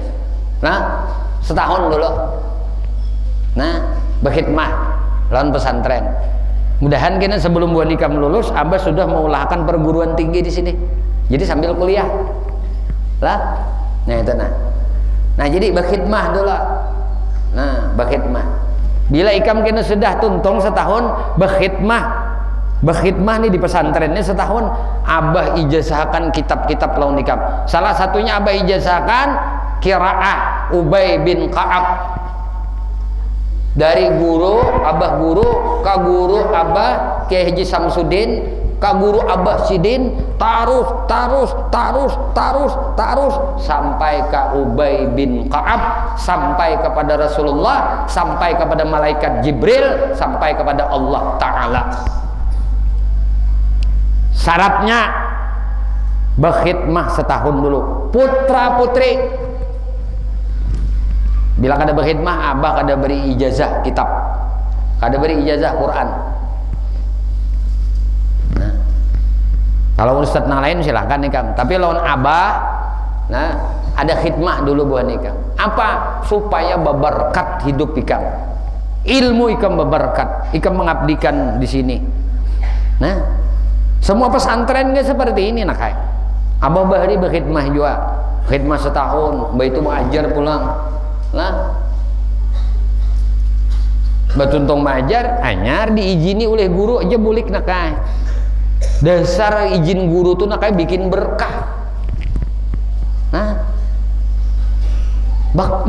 Nah, setahun dulu, nah berkhidmah lawan pesantren. Mudahan kena sebelum buat ikam lulus abah sudah mengulahkan perguruan tinggi di sini, jadi sambil kuliah lah. Nah itu nah jadi berkhidmah dulu. Nah berkhidmah bila ikam kena sudah tuntung setahun berkhidmah nih di pesantren ini setahun, abah ijazahkan kitab-kitab lawan ikam. Salah satunya abah ijazahkan qiraah Ubay bin Ka'ab dari guru abah guru ke guru abah Kiai Haji Samsudin ke guru abah Sidin, terus sampai ke Ubay bin Ka'ab, sampai kepada Rasulullah, sampai kepada malaikat Jibril, sampai kepada Allah Ta'ala. Syaratnya berkhidmah setahun dulu. Putra putri bila kada berkhidmah, abah kada beri ijazah kitab, kada beri ijazah Quran. Nah, kalau ustadz yang lain silahkan nikah, tapi lawan abah, nah ada khidmah dulu buat nikah. Apa? Supaya berberkat hidup ikam, ilmu ikam berberkat, ikam mengabdikan di sini. Nah, semua pesantren nggak seperti ini nak kai. Abah bahari berkhidmah juga, khidmah setahun, baik itu mengajar pulang. Nah, batuntong mengajar, anyar diizini oleh guru aja bulik nak kai. Dasar izin guru tuh nak kai bikin berkah. Nah,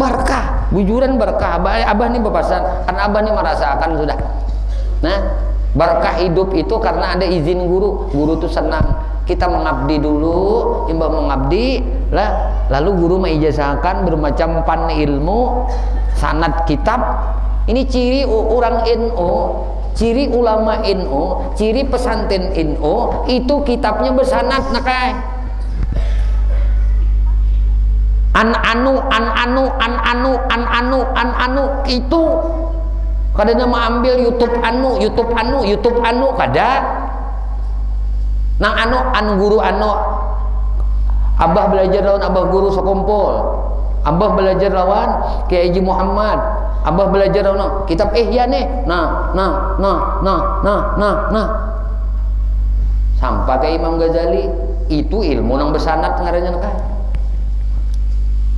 berkah, bujuran berkah. Abah nih berpasan, kan abah nih merasakan sudah. Nah, berkah hidup itu karena ada izin guru. Guru tuh senang. Kita mengabdi dulu, imbah mengabdi lah, lalu guru mengijazahkan bermacam pan ilmu, sanad kitab. Ini ciri orang NU, ciri ulama NU, ciri pesantren NU, itu kitabnya bersanad nakai. An anu itu kadang ambil YouTube anu kada nang an guru abah belajar lawan abah guru sekumpul, abah belajar lawan Kiai Haji Muhammad, abah belajar lawan kitab Ihya nih nah sampai ke Imam Ghazali, itu ilmu nang bersanad ngarannya kan.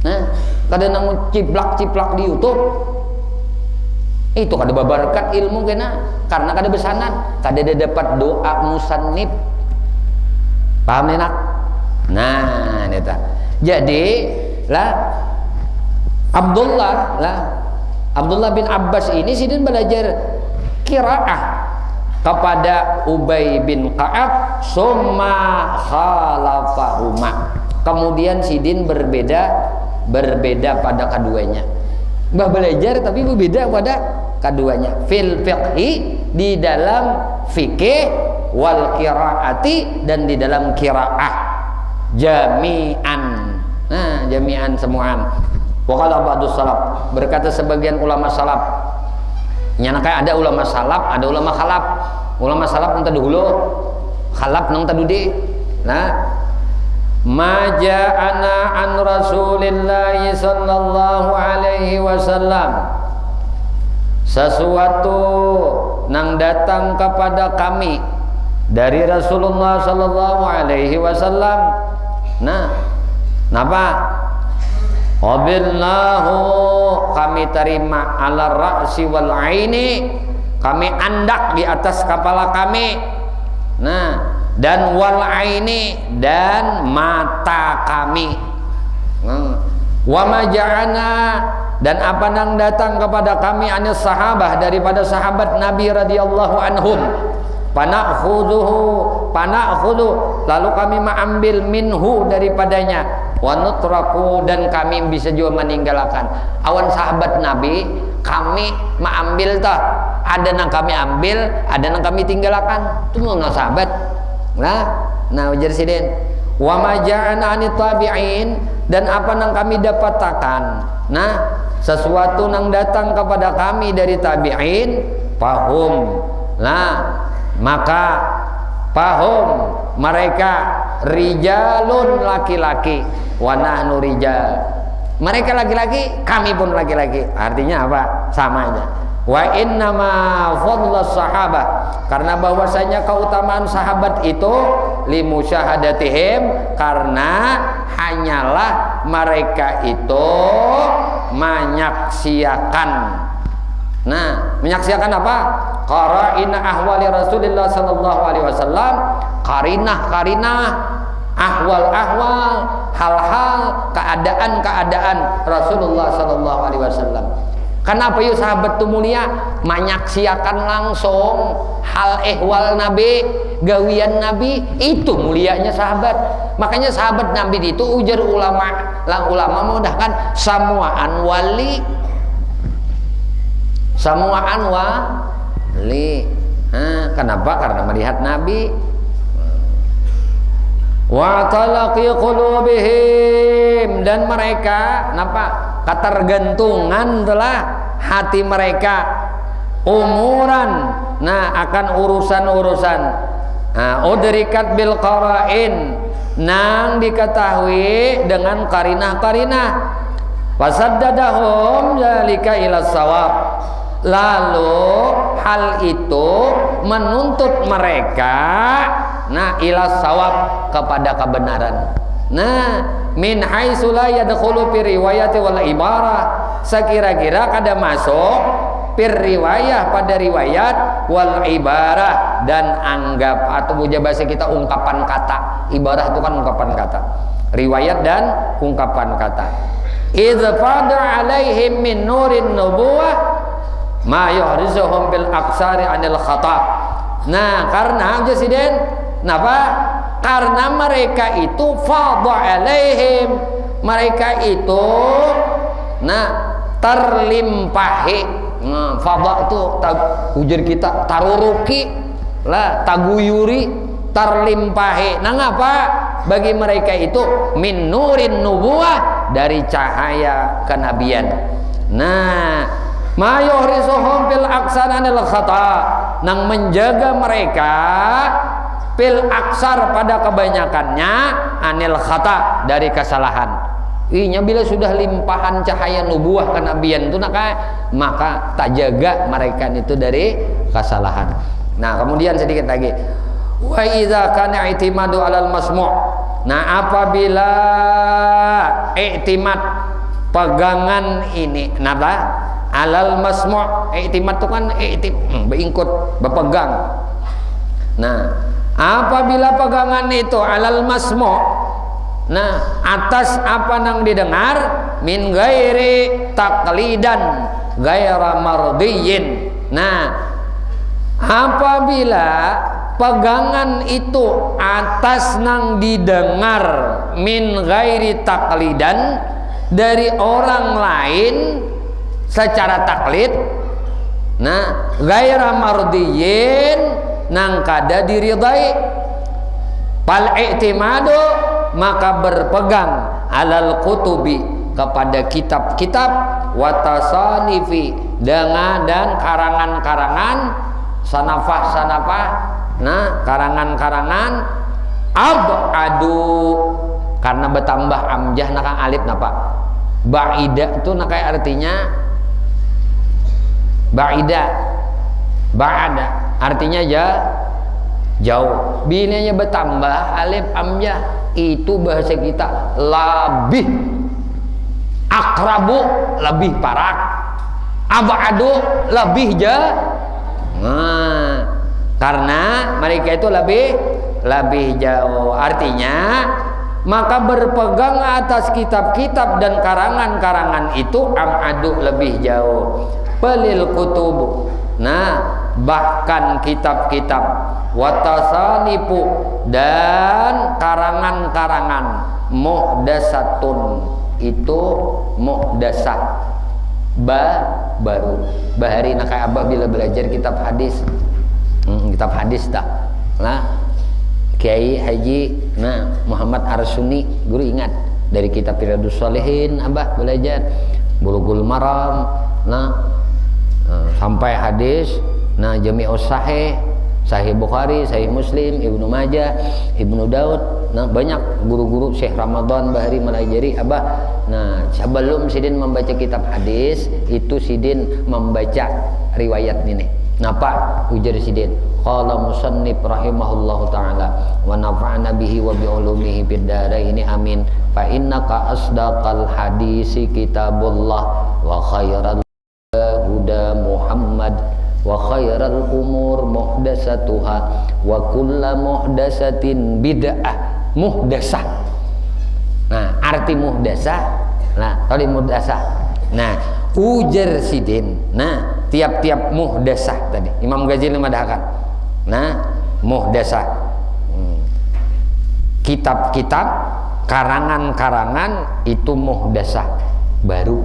Nah, kada nang ciplak di YouTube itu kada berberkat ilmu kena, karena kada bersanad, kada dapat doa musannif. Paham enak? Nah, neta. Jadi lah Abdullah bin Abbas ini sidin belajar qiraah kepada Ubay bin Ka'ab, summa khalafahuma. Kemudian sidin berbeda pada keduanya. Mbah belajar tapi berbeda pada keduanya. Fil fiqhi, di dalam fikih, wal qiraati, dan di dalam qiraah, jami'an. Nah, jami'an semuaan. Waqala ba'dus salaf, berkata sebagian ulama salaf. Nyanakai ada ulama salaf, ada ulama khalaf. Ulama salaf nang tadulu, khalaf nang tadudi. Nah, ma ja'ana an Rasulillah sallallahu alaihi wasallam, sesuatu nang datang kepada kami dari Rasulullah sallallahu alaihi wasallam. Nah, napa? Qabilnahu, kami terima, ala ra'si wal aini, kami andak di atas kepala kami. Nah, dan wal aini, dan mata kami. Wa ma ja'ana, dan apa nang datang kepada kami anis sahabah, daripada sahabat Nabi radhiyallahu anhum. Pana'khudhu, lalu kami mengambil minhu, daripadanya. Wa nutraku, dan kami bisa juga meninggalkan. Awan sahabat Nabi kami mengambil tah, ada nang kami ambil, ada nang kami tinggalkan. Itu mana sahabat. Nah ujar sidin. Wa ma ja'ana anit tabi'in, dan apa nang kami dapatakan. Nah, sesuatu nang datang kepada kami dari tabi'in, pahum. Nah, maka pahum mereka rijalun, laki-laki, wa nahnu rijal. Mereka laki-laki, kami pun laki-laki. Artinya apa? Sama aja. Wa innama fadlus sahabah, karena bahwasanya keutamaan sahabat itu limusyahadatihim, karena hanyalah mereka itu menyaksikan. Nah, menyaksikan apa? Qara'ina ahwali Rasulullah sallallahu alaihi wasallam, karinah ahwal, hal-hal, keadaan Rasulullah sallallahu alaihi wasallam. Kenapa yuk sahabat itu mulia? Menyaksikan langsung hal ehwal Nabi, gawian Nabi, itu mulianya sahabat. Makanya sahabat Nabi itu ujar ulama memudahkan samuan wali. Kenapa? Karena melihat Nabi. wa talaqi qulubihim, dan mereka napa ketergantungan telah hati mereka umuran akan urusan-urusan udrikat bil qara'in, nang diketahui dengan karinah-karinah, fasaddadahum zalika ila shawab, lalu hal itu menuntut mereka ila shawab, kepada kebenaran. Min haitsu la yadkhulu fi riwayati wal ibarah, sekira-kira kada masuk fir riwayah pada riwayat wal ibarah dan anggap atau puja bahasa kita ungkapan kata. Ibarah itu kan ungkapan kata, riwayat dan ungkapan kata. Idz fada alaihim min nurin nubuwah ma yuhrizuhum bil aksari anil khata. Karena Presiden napa? Karena mereka itu fada alaihim, mereka itu terlimpahi. Fada itu ujar kita taruruki lah, taguyuri, terlimpahi. Ngapa? Bagi mereka itu min nurin nubuwah, dari cahaya kenabian. Ma yuhrisuhum fil aksananil khata, nang menjaga mereka fil aksar pada kebanyakannya anil khata, dari kesalahan. Inya bila sudah limpahan cahaya nubuah kenabian itu maka tak jaga mereka itu dari kesalahan. Kemudian sedikit lagi, wa idza kana i'timadu alal masmu', apabila i'timad pegangan ini alal masmu', i'timad itu kan beingkut berpegang. Apabila pegangan itu alal masmu', atas apa nang didengar, min ghairi taqlidan ghaira mardiyin. Apabila pegangan itu atas nang didengar min ghairi taqlidan, dari orang lain secara taklid, ghaira mardiyin, nang kada diridai, fal i'timadu, maka berpegang alal kutubi, kepada kitab-kitab, watasanifi, dan karangan-karangan, sanafah, karangan-karangan, abadu, karena bertambah amjah alif ba'ida itu artinya ba'ada artinya jauh. Binanya bertambah alif amjah, itu bahasa kita labih, akrabu lebih parak, abadu lebih karena mereka itu lebih jauh. Artinya maka berpegang atas kitab-kitab dan karangan-karangan itu amadu lebih jauh. Pelil kutub, bahkan kitab-kitab, watasanipu, dan karangan-karangan, muhdasatun, itu muhdasah, baru. Bahari nakai abah bila belajar kitab hadis, kitab hadis Kiai Haji Muhammad Arsuni, guru ingat dari kitab Riyadhus Shalihin abah belajar Bulughul Maram, sampai hadis Jami'us Sahih, Sahih Bukhari, Sahih Muslim, Ibnu Majah, Ibnu Daud. Banyak guru-guru Syekh Ramadan Bahari melajari abah. Sebelum sidin membaca kitab hadis, itu sidin membaca riwayat ini. Napa ujar sidin? Qala musannif rahimahullahu taala wa nafa'ana bihi wa bi ulumihi fid dharaini amin. Fa innaka asdaqal hadisi kitabullah wa khairal huda Muhammad wa khairal umur muhdasatuha wa kullu muhdasatin bid'ah. Muhdasah, arti muhdasah, tadi muhdasah. Ujar sidin, tiap-tiap muhdasah tadi Imam Ghazali madahkan, muhdasah, kitab-kitab, karangan-karangan itu muhdasah, baru.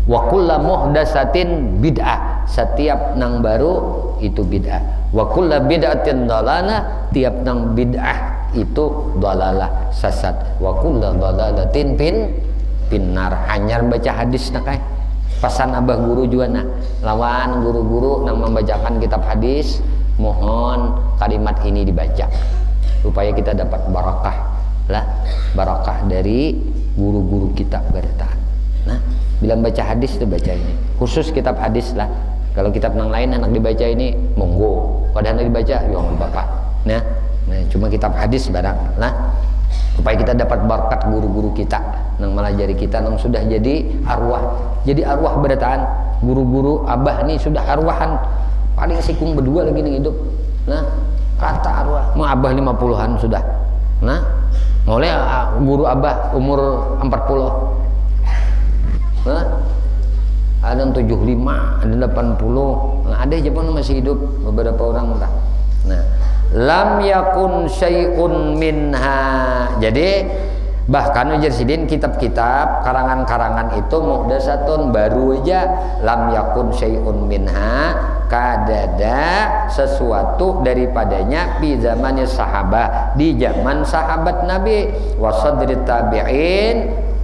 Wa kullu muhdasatin bid'ah, setiap nang baru itu bid'ah. Wa kullu bid'atin dalalah, tiap nang bid'ah itu dalalah sesat. Wa kullu dalalatin pinnar. Hanyar baca hadis nak pesan abah guru juga nah. Lawan guru-guru yang membacakan kitab hadis, mohon kalimat ini dibaca supaya kita dapat barakah lah, barakah dari guru-guru kita berataan. Nah, bila baca hadis itu baca ini. Khusus kitab hadis lah. Kalau kitab yang lain anak dibaca ini monggo. Padahal anak dibaca ya nggak apa-apa. Nah, cuma kitab hadis barang lah. Supaya kita dapat berkat guru-guru kita yang melajari kita yang sudah jadi arwah berataan. Guru-guru abah nih sudah arwahan, paling sikung berdua lagi nih hidup. Nah, kata arwah mau abah 50-an sudah. Nah, mulai guru abah umur 40. Nah, ada yang 75, ada 80. Nah, ada aja pun masih hidup beberapa orang lah. Nah, lam yakun syai'un minha. Jadi bahkan ujar sidin kitab-kitab karangan-karangan itu muhdatsatun, baru aja. Lam yakun syai'un minha, kadada sesuatu daripadanya di zamannya sahabat, di zaman sahabat Nabi. Wa sadri tabi'in,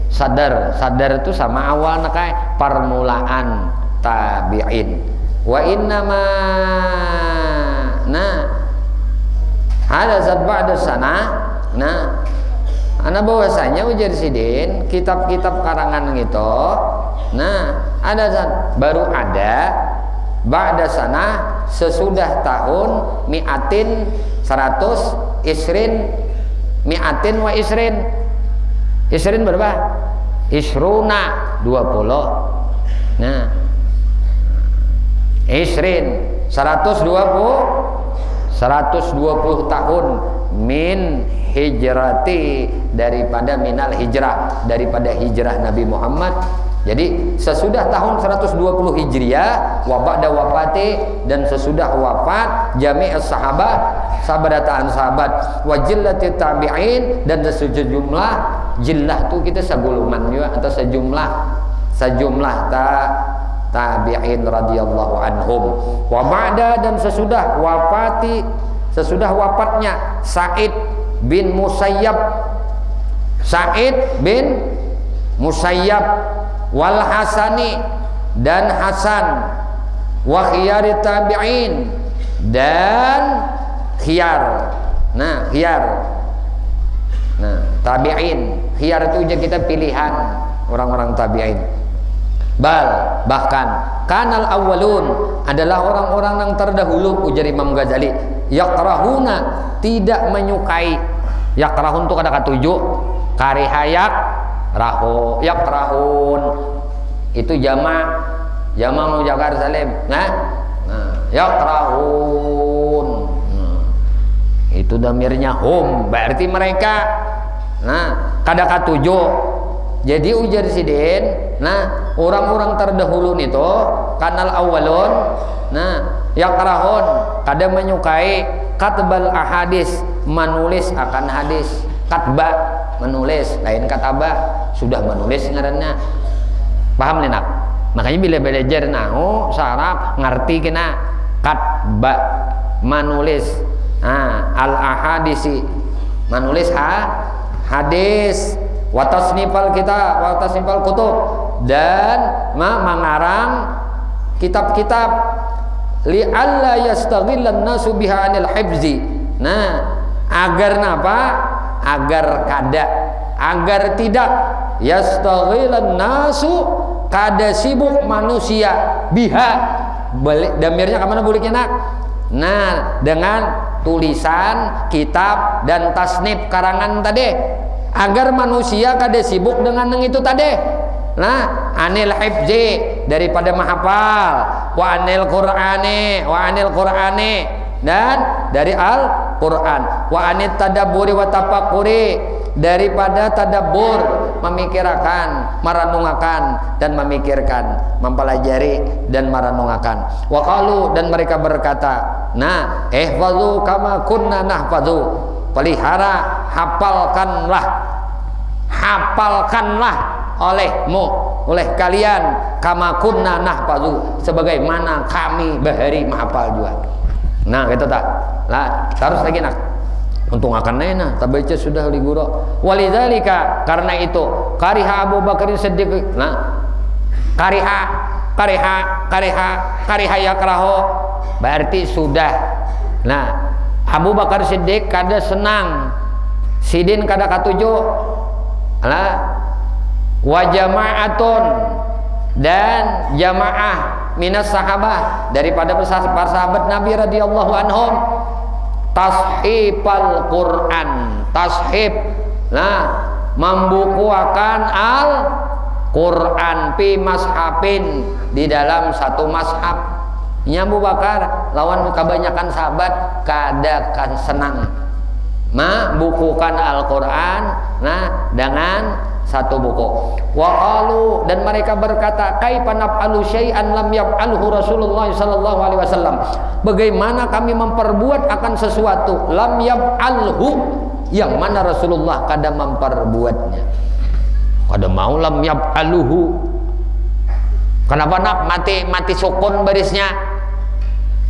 sadar itu sama awal nakai permulaan tabi'in. Wa innama ada zat ba'da sana. Nah, ana bahwasanya ujar sidin kitab-kitab karangan gitu. Nah, ada zat baru ada ba'da sana sesudah tahun mi'atin 100 isrin mi'atin wa isrin. Isrin berapa? Isruna 20. Nah, isrin 120 tahun min hijrati, daripada minal hijrah, daripada hijrah Nabi Muhammad. Jadi sesudah tahun 120 Hijriah wa ba'da wafati, dan sesudah wafat jami'us sahabat, sabarataan sahabat, wa jillati tabi'in, dan sejumlah jillah tuh kita segulungan juga atau sejumlah tabi'in radhiyallahu anhum. Wa ba'da, dan sesudah wafatnya Sa'id bin Musayyab wal Hasani, dan Hasan, wa khiyari tabi'in, dan khiyar. Nah, tabi'in, khiyar itu aja kita pilihan orang-orang tabi'in. Bahkan kanal awwalun, adalah orang-orang yang terdahulu, ujar Imam Ghazali, yakrahuna, tidak menyukai. Yakrahun itu kata ketujuh, karihayak raho, yakrahun itu jama mujagar salim. Nah, yakrahun, itu damirnya hum, berarti mereka. Nah, kada ketujuh. Jadi ujar sidin, nah orang-orang terdahulu itu kanal awalun, nah yakrahun, kada menyukai, katbal ahadis, menulis akan hadis. Katba menulis, lain kataba, sudah menulis ngarannya. Paham nih nak? Makanya bila belajar nahu saraf ngerti kena katba menulis. Nah, al ahadisi menulis hadis, wa tasnifal kitab, wa tasnifal kutub, dan mengarang kitab-kitab li alla yastaghillan nasu biha anil hifzi. Nah, agar napa? Agar tidak yastaghillan nasu, kada sibuk manusia biha. Balik damirnya kemana buliknya nak? Nah, dengan tulisan, kitab, dan tasnif karangan tadi, agar manusia kada sibuk dengan yang itu tadi. Nah, anil hifzi, daripada menghafal, wa anil qur'ani, dan dari Al-Quran, wa anit tadabburi wa tafakkuri, daripada tadabbur, memikirkan, merenungkan, dan memikirkan, mempelajari dan merenungkan. Wa qalu, dan mereka berkata, nah, ihfazu kama kunna nahfazu, pelihara, hafalkanlah oleh kalian, kama kunna nahfazu, sebagaimana kami bahari menghafal juga. Nah, gitu tak? Lah, terus lagi nak. untung akan nena tabaca sudah li guru. Walidzalika, karena itu kariha Abu Bakar Siddiq, nah kariha yakrahu berarti sudah. Nah Abu Bakar Siddiq kada senang, sidin kada katuju. Nah wa jama'atun, dan jamaah minas sahabah daripada para sahabat Nabi radhiyallahu anhum, tashifal Quran, tashif, nah membukuakan al Quran pi mashafin, di dalam satu mashaf. Nya Abu Bakar lawan kebanyakan sahabat kada kan senang membukukan Al-Quran nah dengan satu buku. Wa qalu, dan mereka berkata, kaifa naf'alu syai'an lam yaf'alhu Rasulullah sallallahu alaihi wasallam, bagaimana kami memperbuat akan sesuatu lam yaf'alhu, yang mana Rasulullah kada memperbuatnya. Kada mau lam yaf'aluhu, kenapa nak mati sukun barisnya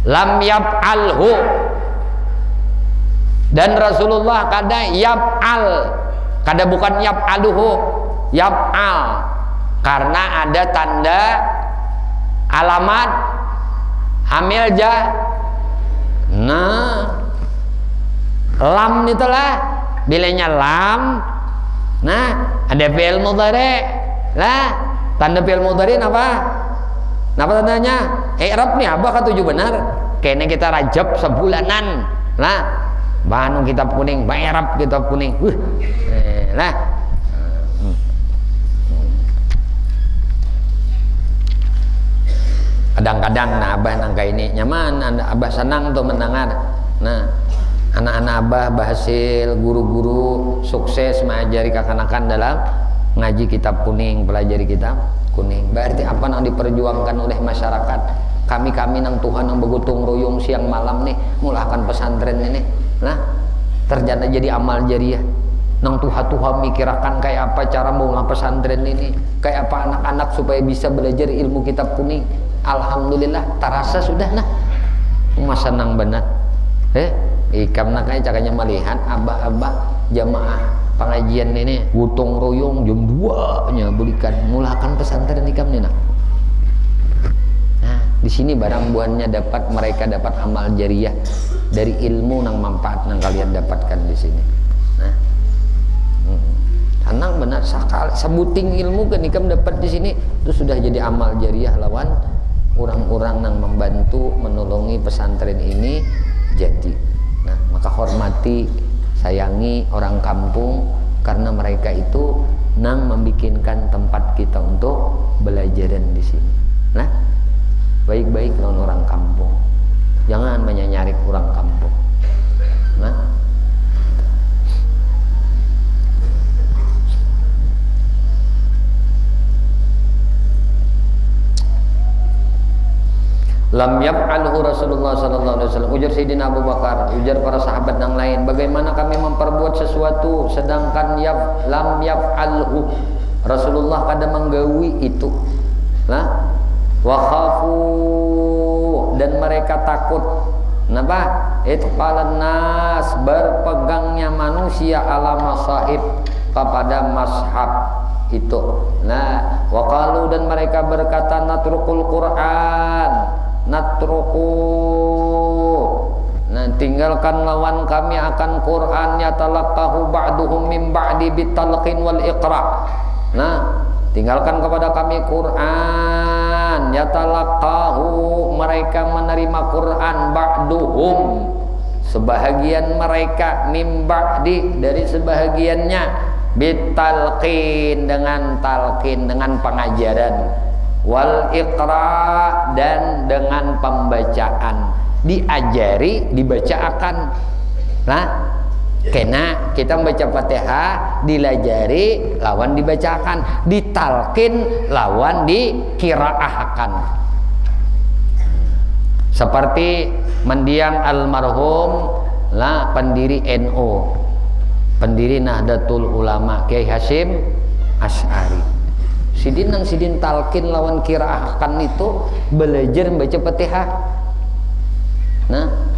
lam yaf'alhu, dan Rasulullah kada yaf'al, kada bukan yaf'aluhu, yaf'al, karena ada tanda alamat hamil ja. Nah lam itulah bilanya lam. Nah ada fi'il mudhari lah, tanda fi'il mudhari apa tandanya? I'rab nih abah katuju benar kayaknya kita rajab sebulanan lah, banu kitab kuning, i'rab kitab kuning lah. Kadang-kadang nah abah nangka ini nyaman, abah senang tuh mendengar. Nah anak-anak abah berhasil, guru-guru sukses mengajari kakanakan dalam ngaji kitab kuning, pelajari kitab kuning. Berarti apa yang diperjuangkan oleh masyarakat, kami nang Tuhan yang begutung royong siang malam nih mulahkan pesantren ini, nah terjadi jadi amal jariah. Nang Tuhan mikirakan kayak apa cara mengolah pesantren ini, kayak apa anak-anak supaya bisa belajar ilmu kitab kuning. Alhamdulillah terasa sudah nah masa nang benar ikam nak kayak cakanya melihat abah-abah jamaah pengajian ini gotong royong jam 2 nya belikan mulahkan pesantren ikam nih nah di sini barang buahnya mereka dapat amal jariah dari ilmu nang manfaat nang kalian dapatkan di sini. Nah senang benar sakal sebuting ilmu kan ikam dapat di sini itu sudah jadi amal jariah lawan orang-orang yang membantu menolongi pesantren ini jadi. Nah maka hormati, sayangi orang kampung karena mereka itu nang membikinkan tempat kita untuk belajaran di sini. Nah baik-baik lawan orang kampung, jangan menyanyarik orang kampung. Nah lam yaf'alhu Rasulullah sallallahu alaihi wasallam, ujar Sayyidina Abu Bakar, ujar para sahabat yang lain, bagaimana kami memperbuat sesuatu sedangkan lam yaf'alhu, Rasulullah kada menggawi itu. Nah wa khafu, dan mereka takut. Kenapa? Itqalan nas, berpegangnya manusia ala masahib, kepada mashab itu. Nah wa qalu, dan mereka berkata natrukul Quran, natruku, nah tinggalkan lawan kami akan Quran, yatalaqahu ba'duhum min ba'di bitalqin wal iqra. Nah tinggalkan kepada kami Quran, yatalaqahu, mereka menerima Quran, ba'duhum, sebahagian mereka, min ba'di, dari sebahagiannya, bitalqin, dengan talqin, dengan pengajaran, wal iqra, dan dengan pembacaan, diajari, dibacakan. Nah kena kita membaca Fatihah dilajari lawan dibacakan, ditalqin lawan dikiraahkan. Seperti mendiang almarhum lah pendiri NU, pendiri Nahdlatul Ulama Kiai Hasyim Asy'ari, sidin talqin lawan kiraahkan itu belajar membaca Fatihah. Nah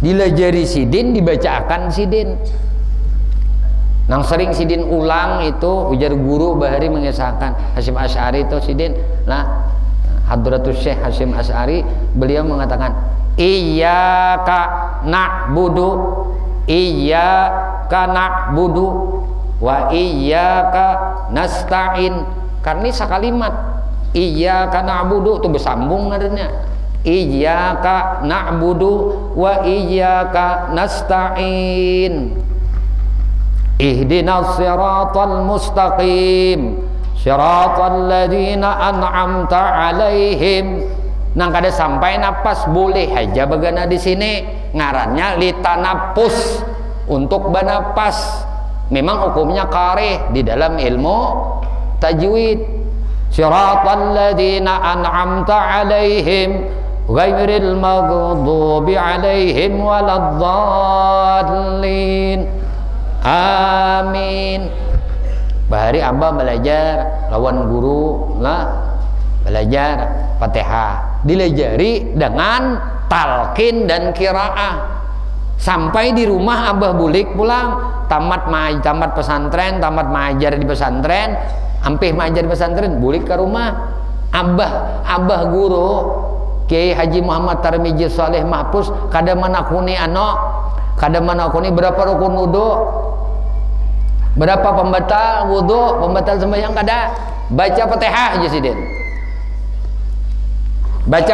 dilajari sidin, dibacakan sidin. Nang sering sidin ulang itu ujar guru Bahari mengisahkan Hasyim Asy'ari itu sidin. Nah, Hadratus Syekh Hasyim Asy'ari beliau mengatakan iyyaka na'budu wa iyyaka nasta'in. Karena ini sakalimat. Iyyaka na'budu itu bersambung adanya. Iyyaka na'budu wa iyyaka nasta'in. Ihdinas siratal mustaqim siratal ladzina an'amta 'alaihim. Nang kada sampai napas boleh aja bagana di sini ngarannya litanapus untuk banapas. Memang hukumnya kareh di dalam ilmu tajwid. Siratal ladzina an'amta 'alaihim ghairil maghdubi 'alaihim waladdallin. Amin. Bahari Abah belajar lawan guru lah, belajar Fatihah, dilajari dengan talqin dan qiraah. Sampai di rumah Abah bulik pulang, tamat pesantren, tamat mengajar di pesantren, ampih mengajar di pesantren, bulik ke rumah. Abah guru Kiai Haji Muhammad Tarmiji Saleh Mahpus kada manakuni berapa rukun wudu, berapa pembatal wudu, pembatal sembahyang kada, baca Fatihah aja sidin. Baca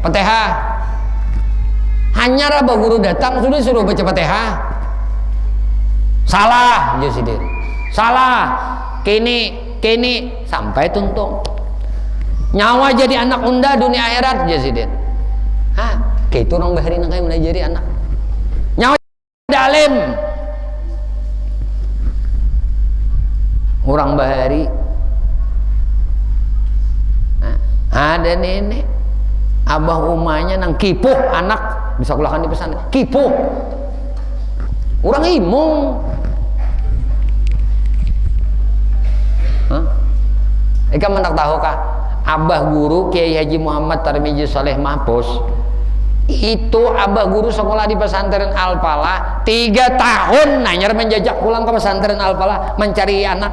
Fatihah. Hanya Abah guru datang sudah suruh baca Fatihah. Salah aja sidin. Salah. Kini sampai tuntung. Nyawa jadi anak unda dunia akhirat aja sidin. Hah, kayak itu orang Bahari nang kayak menajari anak. Nyawa dalim. Orang Bahari ada nenek abah umahnya nang kipuh anak bisa kulahkan di pesantren kipuh orang imung. Ika mendak tahu kah abah guru Kiai Haji Muhammad Tarmiji Saleh Mahpus itu abah guru sekolah di pesantren Al-Falah 3 tahun nanyar menjajak pulang ke pesantren Al-Falah mencari anak.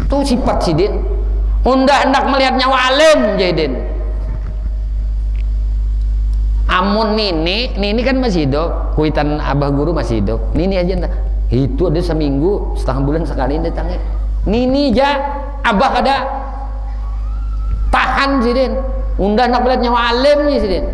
Itu sifat sidin. Unda hendak melihat nyawa alim jadin. Amun nini kan masih hidup, kuitan abah guru masih hidup. Nini aja entah. Itu ada seminggu, setengah bulan sekali datangnya. Nini aja, abah kada tahan sidin. Unda hendak melihat nyawa alim nih sidin.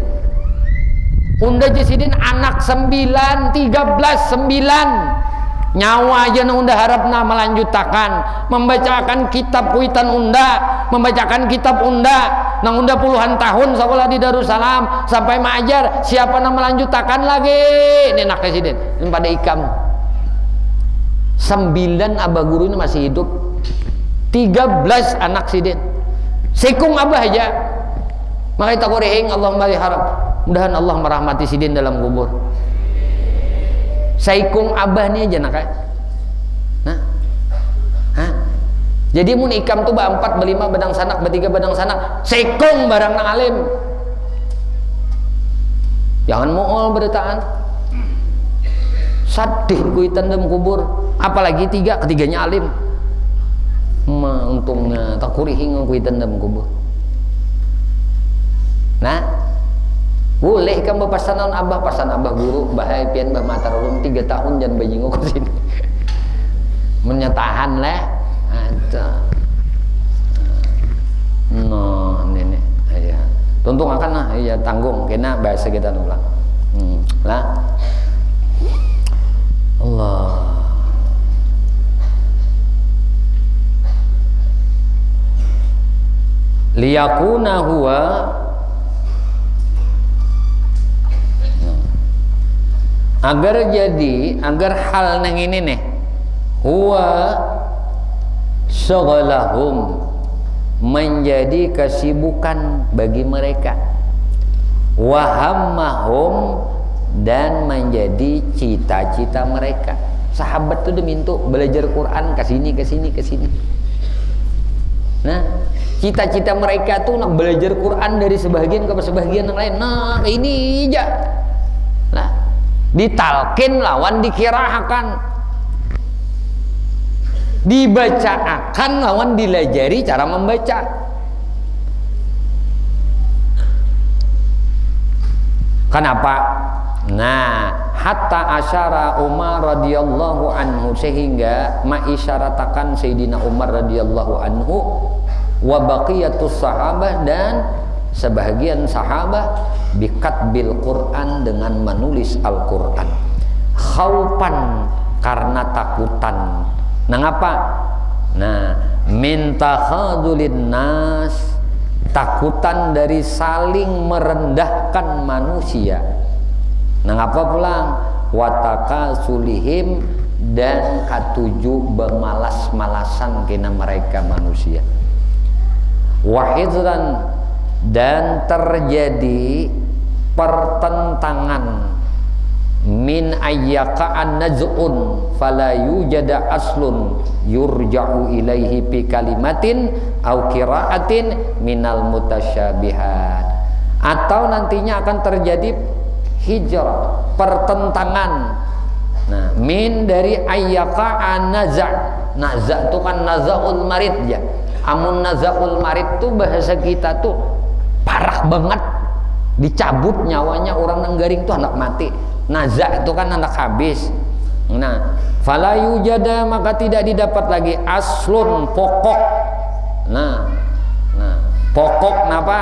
Unda aja sidin anak 9, 13, 9. Nyawa aja nang unda harapna melanjutakan membacakan kitab kuitan unda, membacakan kitab unda nang unda puluhan tahun sekolah di Darussalam sampai mengajar, siapa nang melanjutakan lagi ini nak presiden pada ikam 9 abah guru ini masih hidup, 13 anak sidin sekung abah aja. Makanya takurihing Allahumma harap mudahan Allah merahmati sidin dalam kubur. Saikung abah nih aja nak. Jadi mun ikam tuh 4, 5 badang sanak, 3 badang sanak, saikung barang nang alim. Jangan muol beritaan. Sadih kuitan dalam kubur, apalagi 3, ketiganya alim. Untungnya takurihing kuitan dalam kubur. Nah, boleh kan pasanan abah, pasan abah guru bahaya pian bah matar ulum 3 tahun jangan bajingo ke sini menyatahan lah ada no nenek ya tuntung akan lah ya tanggung kena bahasa kita ulang lah Allah liyakuna huwa agar hal nang ini nih huwa syaghalahum menjadi kesibukan bagi mereka wahammahum dan menjadi cita-cita mereka. Sahabat tuh diminta belajar Quran ke sini. Nah Cita-cita mereka tuh nak belajar Quran dari sebagian ke sebagian yang lain. Nah, ini aja. Nah, ditalkin lawan dikirahakan. Dibacaakan lawan dilajari cara membaca. Kenapa? Nah, hatta asyara Umar radhiyallahu anhu, sehingga mengisyaratakan Sayyidina Umar radhiyallahu anhu wa baqiyatus sahabah, dan sebahagian sahabat bikatbil Quran, dengan menulis Al-Quran, khaufan, karena takutan. Nah, ngapa? Nah, min takhadulin nas, takutan dari saling merendahkan manusia. Nah, ngapa pulang? Wataka sulihim, dan katuju bermalas-malasan kena mereka manusia. Wahidran, dan terjadi pertentangan, min ayyaka'an naz'un fala yujada aslun yurja'u ilaihi bi kalimatin au qira'atin minal mutasyabihat. Atau nantinya akan terjadi hijrah, pertentangan. Nah, min dari ayyaka'an naza'. Naza' itu kan nazaul marid ya. Amun nazaul marid tuh bahasa kita tuh parah banget, dicabut nyawanya orang nenggaring tuh anak mati. Naza' itu kan anak habis. Nah, fala yujada, maka tidak didapat lagi aslun, pokok. Nah, pokok napa?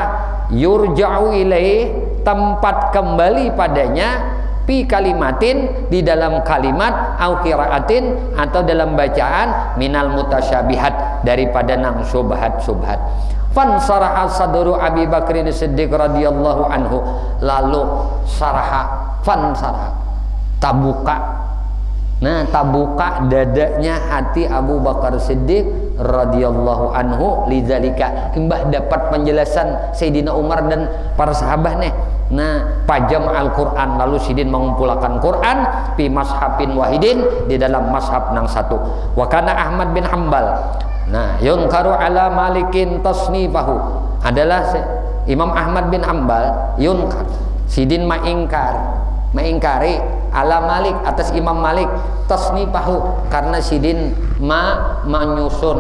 Yurja'u ilaih, tempat kembali padanya, pi kalimatin, di dalam kalimat, au qiraatin, atau dalam bacaan, minal mutasyabihat, daripada nang subhat-subhat. Fansaraha sadru Abi Bakrin Siddiq radhiyallahu anhu, lalu fansaraha, tabuka. Nah, tabuka dadanya hati Abu Bakar Siddiq radhiyallahu anhu, lidzalika, imbah dapat penjelasan Sayyidina Umar dan para sahabat nih. Nah, pajam Al-Quran, lalu Sidin mengumpulkan Quran fi mashhabin wahidin, di dalam mashhab nang satu. Wa kana Ahmad bin Hanbal, nah, yunkaru ala Malikin tasnifahu, adalah Imam Ahmad bin Hanbal yunkar, Sidin mengingkari ala Malik, atas Imam Malik, tasnifahu, karena Sidin menyusun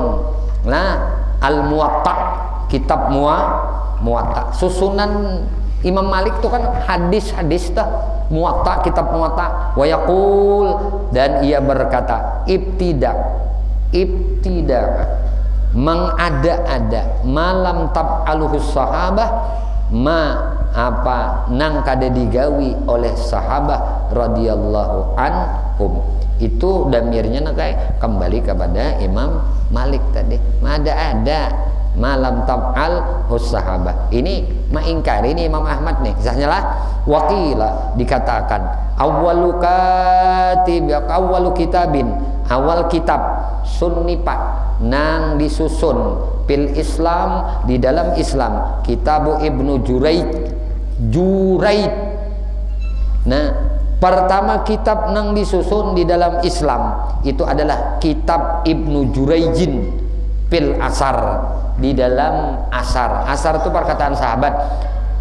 al-Muwatta, kitab Muwatta. Susunan Imam Malik itu kan hadis-hadis dah, Muwatta, kitab Muwatta. Wa yaqul, dan ia berkata, ibtida, mengada-ada, malam tab'aluhus sahabah, apa nang kada digawi oleh sahabat radhiyallahu anhum. Itu damirnya nakai kembali kepada Imam Malik tadi. Ada malam tab'al hus sahabah. Ini mengingkari ini Imam Ahmad nih. Misalnya waqila, dikatakan awwalu kitabin, awal kitab sunnipa, nang disusun fil Islam, di dalam Islam, kitabu Ibnu Juraid. Nah, pertama kitab nang disusun di dalam Islam itu adalah kitab Ibnu Juraijin fil asar, di dalam asar. Asar itu perkataan sahabat.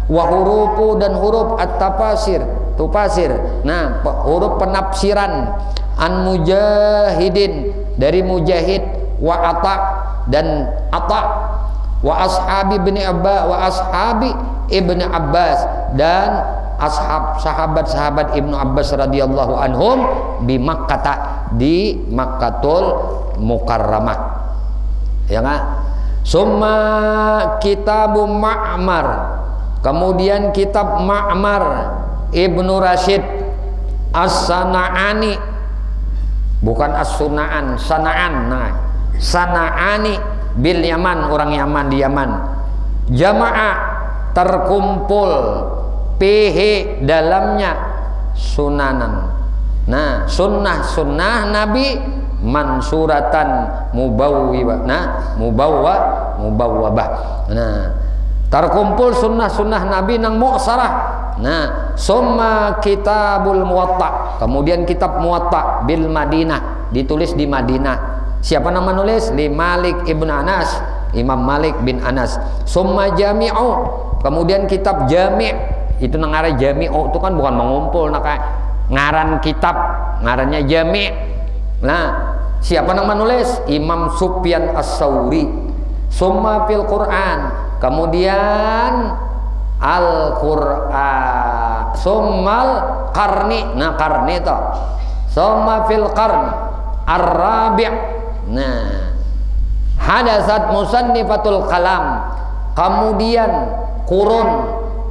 Wa hurufu, dan huruf at-tafasir, tufasir. Nah, huruf penafsiran, an mujahidin, dari mujahid, wa ata, dan ata, wa ashabi ibni Abbas, dan sahabat-sahabat Ibnu Abbas radhiyallahu anhum, bi Makkah, di Makkatul Mukarramah, ya nggak? Summa kitabu Ma'mar, kemudian kitab Ma'mar Ibnu Rashid As-Sana'ani, bukan As-Suna'an, Sana'an. Nah, Sana'ani bil Yaman, orang Yaman, di Yaman. Jamaah, terkumpul, PH, dalamnya sunanan. Nah, sunnah Nabi mansuratan mubawwibah. Nah, mubawwabah. Nah, terkumpul sunnah Nabi nang mu'sarah. Nah, summa kitabul Muwatta, kemudian kitab Muwatta bil Madinah, ditulis di Madinah. Siapa nama nulis? Li Malik ibn Anas Imam Malik bin Anas. Summa jami'u, kemudian kitab jami', itu nang ngaran jami'u itu kan bukan mengumpul, nah kayak ngaran kitab, ngarannya jami'. Nah, siapa yang menulis? Imam Sufyan As-Sauri. Summa fil Quran, kemudian Al-Quran. Summal qarni, nah qarni itu. Summa fil qarni Ar-Rabi'. Nah, hadasat musannifatul kalam, kemudian kurun,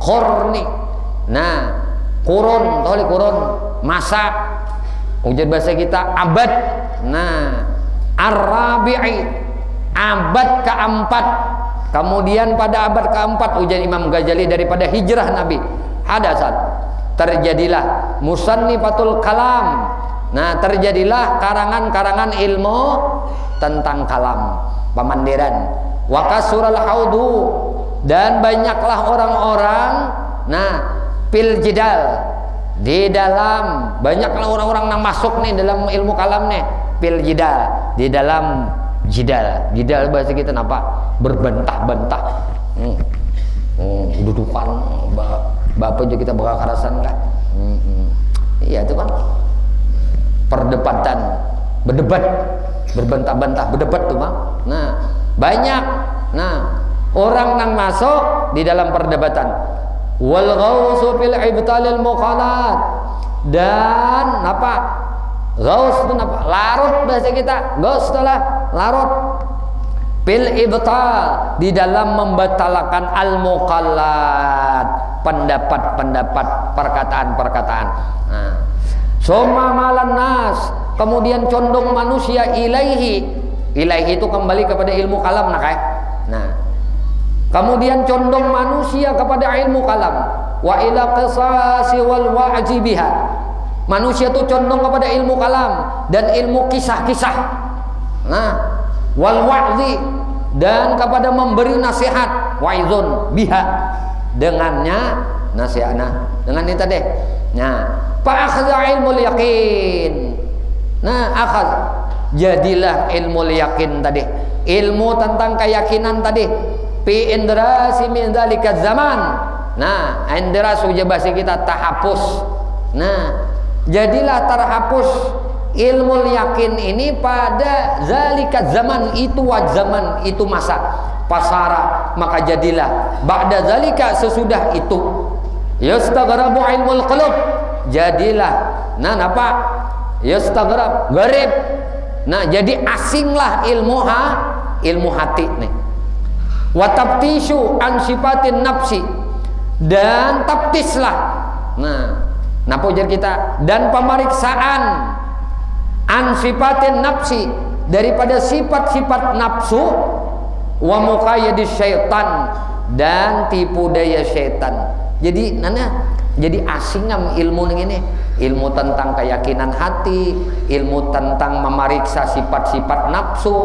korni. Nah, kurun, tolong kurun masa, ujar bahasa kita abad. Nah, Ar-Rabi'i, abad keempat. Kemudian pada abad keempat, ujar Imam Ghazali, daripada hijrah Nabi, hadasat, terjadilah musannifatul kalam. Nah, terjadilah karangan-karangan ilmu tentang kalam, pemandiran. Wa kasural haudu, dan banyaklah orang-orang, nah, fil jidal, di dalam, banyaklah orang-orang yang masuk nih dalam ilmu kalam nih, fil jidal, di dalam jidal. Jidal bahasa kita apa? Berbantah-bantah. Dudukan bapak juga kita bakal karasan kan? Iya itu kan perdebatan, berdebat, berbantah-bantah, berdebat tuh bang. Nah, banyak. Nah, orang yang masuk di dalam perdebatan. Wal ghausu fil ibtalil muqalat, dan apa? Ghaus itu apa? Larut bahasa kita. Ghaus itulah larut. Fil ibtal, di dalam membatalkan al muqallat, pendapat-pendapat, perkataan-perkataan. Nah, summa malan nas, kemudian condong manusia ilaihi. Ilaihi itu kembali kepada ilmu kalam, nah kayak. Nah, kemudian condong manusia kepada ilmu kalam. Wa ila qisasi wal wa'ji biha. Manusia itu condong kepada ilmu kalam dan ilmu kisah-kisah. Nah, wal wa'zi, dan kepada memberi nasihat, wa'izun biha, dengannya nasihat. Nah, dengan itu deh. Nah, fa'akhadha ilmul yakin. Nah, akhadh, jadilah ilmu yakin tadi, ilmu tentang keyakinan tadi. Fi indrasi min dzalika zaman. Nah, indras uja bahasa kita tahapus. Nah, jadilah terhapus ilmu yakin ini pada zalika zaman, itu zaman, itu masa. Pasara, maka jadilah ba'da zalika, sesudah itu, yastaghrabu ilmul qulub, jadilah, nah apa? Yastaghrab, gharib. Nah, jadi asinglah ilmu hati nih. Wa tabtishu an sifatin nafsi, dan tabtislah. Nah, ujar kita, dan pemeriksaan an sifatin nafsi, daripada sifat-sifat nafsu, wa muqayyadis syaitan, dan tipu daya syaitan. Jadi nana, jadi asing ilmu ini, ilmu tentang keyakinan hati, ilmu tentang memeriksa sifat-sifat nafsu,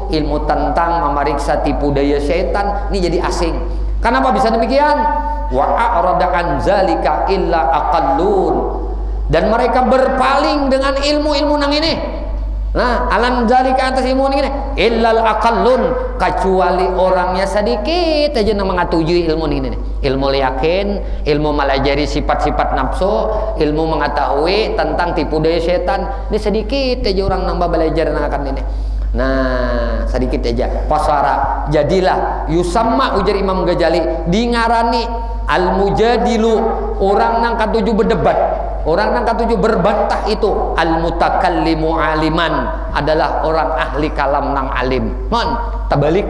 ilmu tentang memeriksa tipu daya syaitan, ini jadi asing. Kenapa bisa demikian? Wa a'rada an zalika illa aqallun, dan mereka berpaling dengan ilmu-ilmu nang ini. Nah, alam zalika atas ilmu ini illal aqallun, kecuali orangnya sedikit aja yang mengatujui ilmu ini. Ilmu yakin, ilmu melajari sifat-sifat nafsu, ilmu mengetahui tentang tipu daya setan, ini sedikit aja orang nambah belajar akan ini. Nah, sedikit aja. Pasara, jadilah yusamma, ujar Imam Ghazali, dingarani al-mujadilu, orang nang katuju berdebat, orang nang katuju berbantah itu al-mutakallimu aliman, adalah orang ahli kalam nang alim. Mon, tabalik.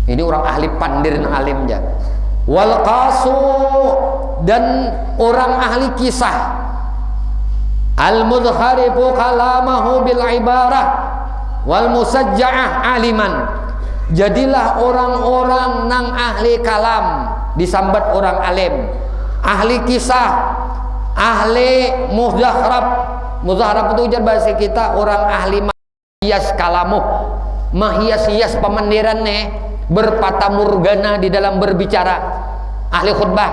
Ini orang ahli pandir nang alim aja. Wal qasu, dan orang ahli kisah. Al-mudharifu kalamahu bil ibarah wal musajja'ah aliman, jadilah orang-orang nang ahli kalam, disambat orang alim, ahli kisah, ahli muzakhrab. Muzakhrab itu ujar bahasa kita orang ahli menghias kalamuh, menghias-hias pemandiran berpata murgana di dalam berbicara, ahli khutbah.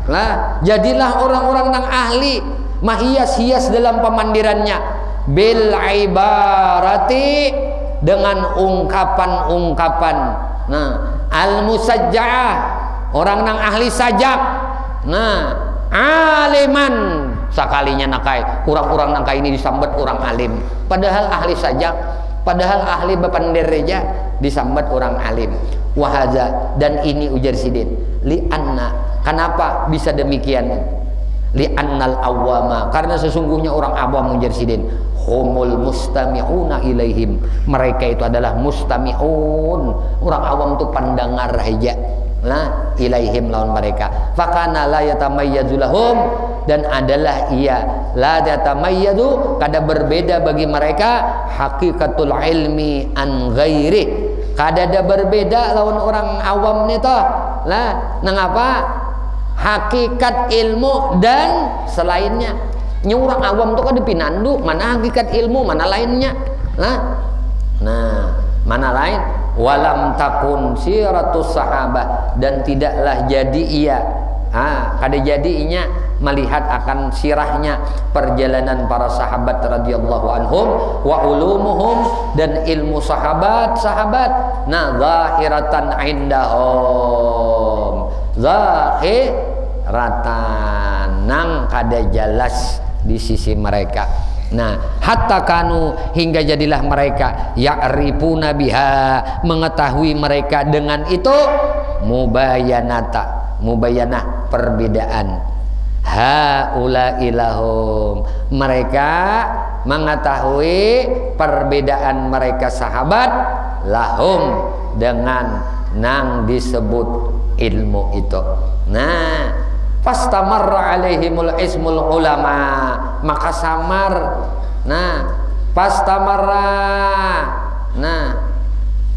Nah, jadilah orang-orang nang ahli menghias-hias dalam pemandirannya, bil ibarati, dengan ungkapan-ungkapan. Nah, al-musajja'ah, orang nang ahli sajak. Nah, aliman, sakalinya nakai orang-orang nangka ini disambat orang alim, padahal ahli sajak, padahal ahli bepandereja disambat orang alim. Wahaza, dan ini ujar Sidin, li'anna, kenapa bisa demikian? Li'annal awwama, karena sesungguhnya orang awam, ujar Sidin, humul mustami'una ilaihim, mereka itu adalah mustami'un, orang awam itu pandangar aja. Nah, ilaihim lawan mereka. Fakana la yatamayyazu lahum, dan adalah ia la yatamayyazu, kada berbeda bagi mereka hakikatul ilmi an ghairi, kada ada berbeda lawan orang awam nih toh. Lah, nang apa? Hakikat ilmu dan selainnya. Nya orang awam tuh kada pinandu mana hakikat ilmu, mana lainnya. Nah, mana lain? Walam takun siratus sahabah, dan tidaklah jadi ia kada jadi inya melihat akan sirahnya perjalanan para sahabat radhiyallahu anhum wa ulumuhum, dan ilmu sahabat-sahabat zahiratan indahum, zahiratan nang kada jelas di sisi mereka. Nah, hatta kanu, hingga jadilah mereka ya'rifuna biha, mengetahui mereka dengan itu mubayanah, perbedaan. Haula ilahum, mereka mengetahui perbedaan mereka sahabat, lahum, dengan nang disebut ilmu itu. Nah, fastamarra alaihimul ismul ulama, maka samar. Nah, fastamarra, nah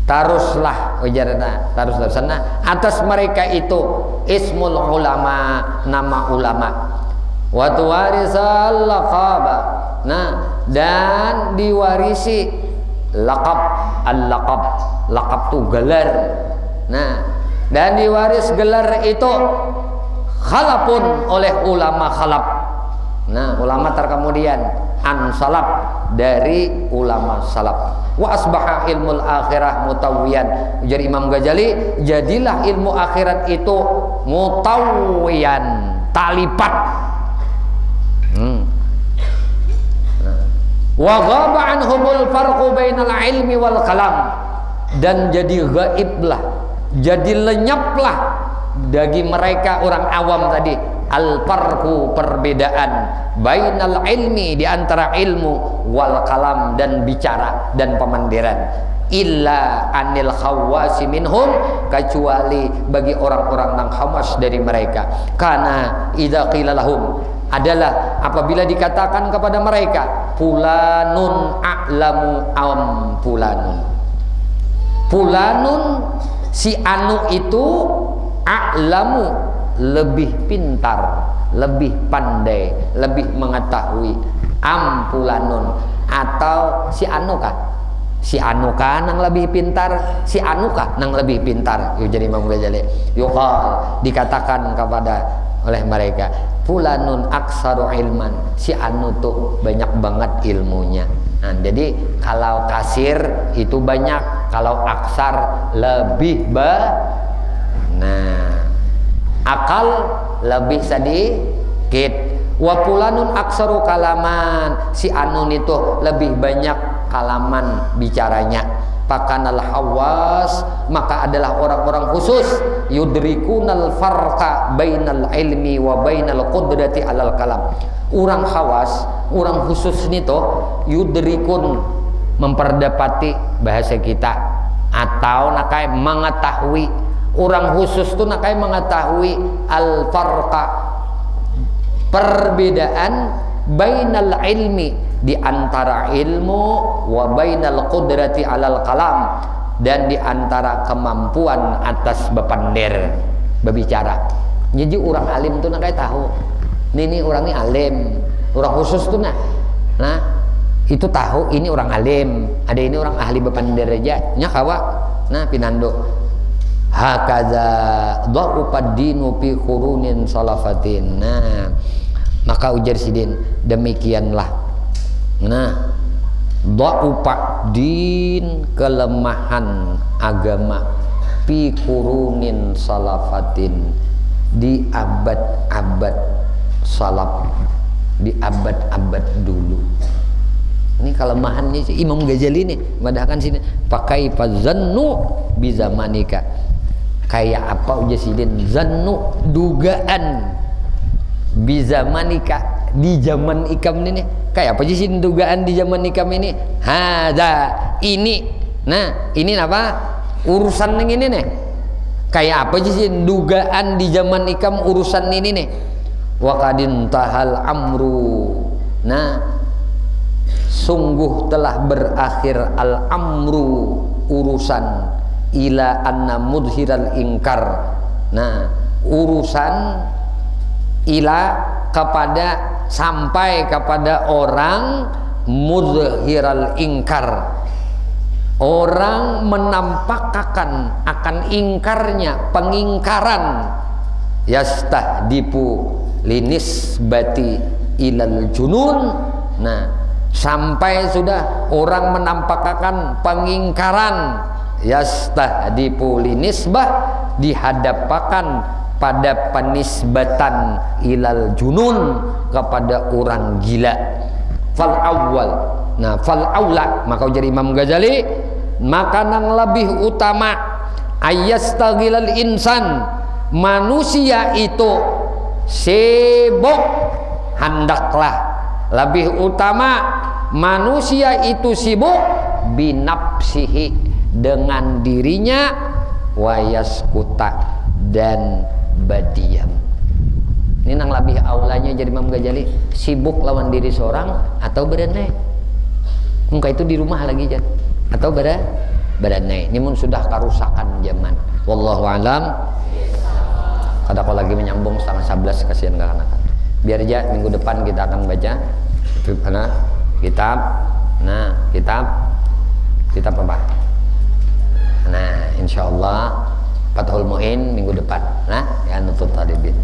taruslah ujarna, taruslah sana atas mereka itu ismul ulama, nama ulama. Wa tuwarisal laqaba, nah dan diwarisi laqab, al-laqab, laqab tu gelar. Nah, dan diwaris gelar itu khalapun oleh ulama khalaf. Nah, ulama terkemudian an salaf, dari ulama salaf. Wa asbaha ilmul akhirah mutawwiyan, jadi Imam Ghazali, jadilah ilmu akhirat itu mutawwiyan, talipat. Wa ghaba anhumul farqu bainal ilmi wal kalam, dan jadi gaiblah, jadi lenyaplah bagi mereka orang awam tadi al-farqu, perbedaan, bainal ilmi, di antara ilmu, wal kalam, dan bicara dan pemandiran, illa anil khawasi minhum, kecuali bagi orang-orang nang khawas dari mereka. Karena idza qila lahum, adalah apabila dikatakan kepada mereka fulanun a'lamu am fulanun, fulanun si anu itu a'lamu, lebih pintar, lebih pandai, lebih mengetahui, ampulanun, atau si anuka, si anuka nang lebih pintar, si anuka nang lebih pintar. Jadi Imam Ghazali yuqal, dikatakan kepada oleh mereka fulanun aksaru ilman, si anu tuh banyak banget ilmunya. Nah, jadi kalau kasir itu banyak, kalau aksar lebih nah, akal lebih sedikit. Wa fulanun aksaru kalaman, si anu itu lebih banyak kalaman bicaranya. Pakanal hawas, maka adalah orang-orang khusus yudrikunal farqa bainal ilmi wa bainal qudrati alal kalam. Orang khawas, orang khusus nito yudrikun, memperdapati bahasa kita, atau nakai mengetahui. Orang khusus itu nakai mengetahui al-farqa, perbedaan bainal ilmi, di antara ilmu, wa bainal qudrati alal kalam, dan di antara kemampuan atas bepandir, berbicara. Jadi orang alim tuh nakai tahu ini orang ini alim. Orang khusus tuh nah itu tahu ini orang alim, ada ini orang ahli bepandir aja nya kawa. Nah, pinando hakaza dha'ufad dinu fi qurunin salafatin. Nah, maka ujar Sidin, demikianlah. Nah, dha'ufa din, kelemahan agama, fi qurunin salafatin, di abad-abad salaf, di abad-abad dulu. Ini kelemahannya si Imam Ghazali nih, madahkan sini pakai fazannu bi zamanika. Kayak apa uja sidin zannu, dugaan bi zamanika, di zaman ikam ini nih. Kayak apa sih dugaan di zaman ikam ini? Hada, ini. Nah, ini apa? Urusan yang ini nih. Kayak apa sih dugaan di zaman ikam urusan ini nih? Wa qadin tahal amru. Nah, sungguh telah berakhir al-amru, urusan, ila anna mudhiral ingkar. Nah, urusan ila kepada, sampai kepada orang mudhiral ingkar, orang menampakkan akan ingkarnya, pengingkaran, yastahdipu linisbati ilal junun. Nah, sampai sudah orang menampakkan pengingkaran, yastahdipu linisbah, dihadapkan pada penisbatan ilal junun, kepada orang gila. Fal awal, nah fal aula, maka jadi Imam Ghazali, maka nang lebih utama ayastaghilal insan, manusia itu sibuk, hendaklah lebih utama manusia itu sibuk binafsihi, dengan dirinya, wayaskuta, dan badiam. Ini nang lebih aulanya jadi Imam Ghazali, sibuk lawan diri seorang atau berenai. Muka itu di rumah lagi jan, atau berenai. Ini pun sudah kerusakan zaman. Wallahu alam. Ada kau lagi menyambung setengah 11, kasihan kanak-kanak. Biar aja minggu depan kita akan baca kitab. Nah, kitab apa? Nah, insyaallah Fathul Mu'in minggu depan. Nah, ya nutut talibin.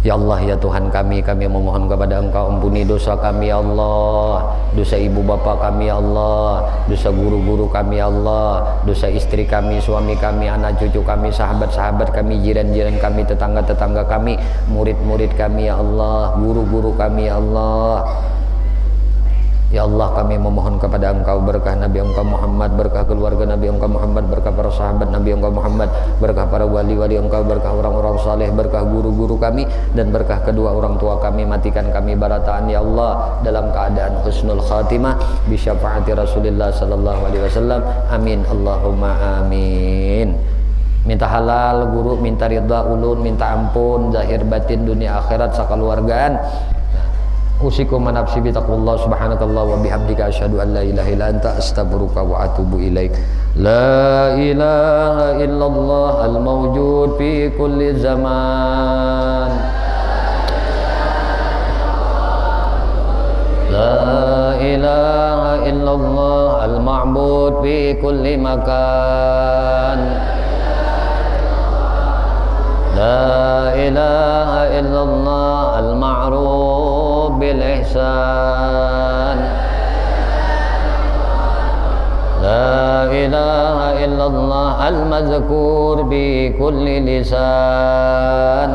Ya Allah, ya Tuhan kami memohon kepada Engkau, ampuni dosa kami ya Allah, dosa ibu bapa kami ya Allah, dosa guru-guru kami ya Allah, dosa istri kami, suami kami, anak cucu kami, sahabat-sahabat kami, jiran-jiran kami, tetangga-tetangga kami, murid-murid kami ya Allah, guru-guru kami ya Allah. Ya Allah, kami memohon kepada Engkau berkah Nabi Engkau Muhammad, berkah keluarga Nabi Engkau Muhammad, berkah para sahabat Nabi Engkau Muhammad, berkah para wali-wali Engkau, berkah orang-orang saleh, berkah guru-guru kami, dan berkah kedua orang tua kami. Matikan kami barataan ya Allah dalam keadaan husnul khatimah bi syafaati Rasulillah sallallahu alaihi wasallam. Amin Allahumma amin. Minta halal guru, minta ridha ulun, minta ampun zahir batin dunia akhirat sakaluargaan. Usikum nafsi bi taqwallah, subhanakallah wa bihamdika asyhadu an la ilaha illa anta astaghfiruka wa atubu ilaik. La ilaha illallah al-mawjud fi kulli zaman. La ilaha illallah al-ma'bud fi kulli makan. La ilaha illallah al-ma'ruf bil ihsan. La ilaha illallah al-mazkur bi kulli lisan.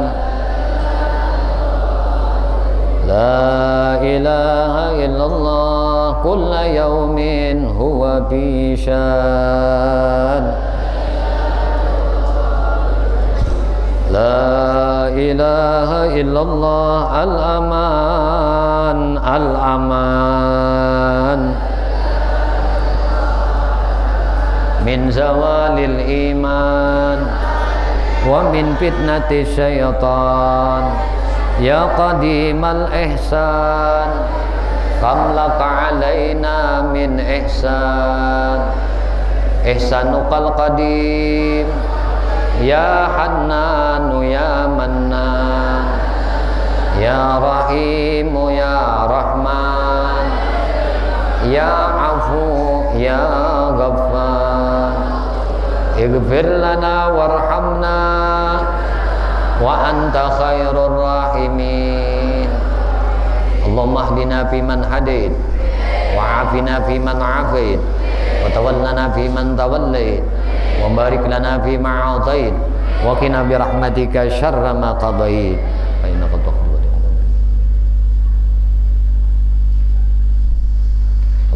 La ilaha illallah kulla yawmin huwa fi syan. La ilaha illallah al-aman, al-aman min zawalil iman wa min fitnati syaitan. Ya qadimal ihsan, kam laka alaina min ihsan, ihsanukal qadim. Ya Hannanu ya Mannan, Ya Rahimu ya Rahman, Ya Afu ya Ghaffar. Ighfir lana warhamna wa anta khairur rahimin. Allah Allahumma hdina fiman hadait, wa afina fiman afait, wa tawallana fiman tawallait, wa barik lana fima atait, wa qina bi rahmatika syarra ma qadait, fa innaka taqdi.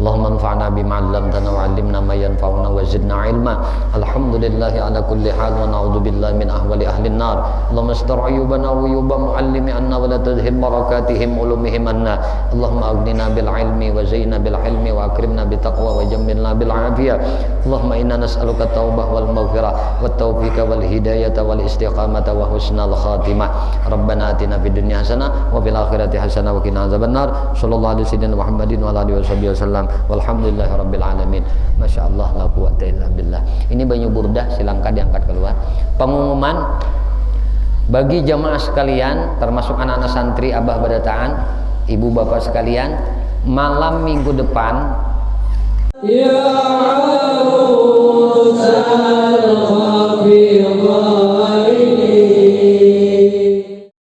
Allahumma anfa'na bima 'allamtana wa 'allimna ma yanfa'una wa zidna 'ilma. Alhamdulillahi ala kulli hal wa na'udzu billahi min ahwali ahli an-nar. Allahumma astur 'uyubana wa 'uyuba mu'allimi anna wa la tadhhib barakatihim ulumihim anna. Allahumma aghnina bil 'ilmi wa zayyina bil 'ilmi wa akrimna bit taqwa wa jammilna bil 'afiyah. Allahumma inna nas'aluka taubah wal maghfirah wat taufiqa wal hidayata wal istiqamata wa husnal khatimah. Rabbana atina fid dunya hasanah wa fil akhirati hasanah wa qina adzabannar. Sallallahu alaihi wasallam Muhammadin wa alihi wasallam. Walhamdulillahi rabbil alamin. Masya Allah la quwwata illa billah. Ini Banyu Burdah, silangkan diangkat keluar. Pengumuman bagi jamaah sekalian, termasuk anak-anak santri Abah Badataan, ibu bapak sekalian, malam minggu depan ya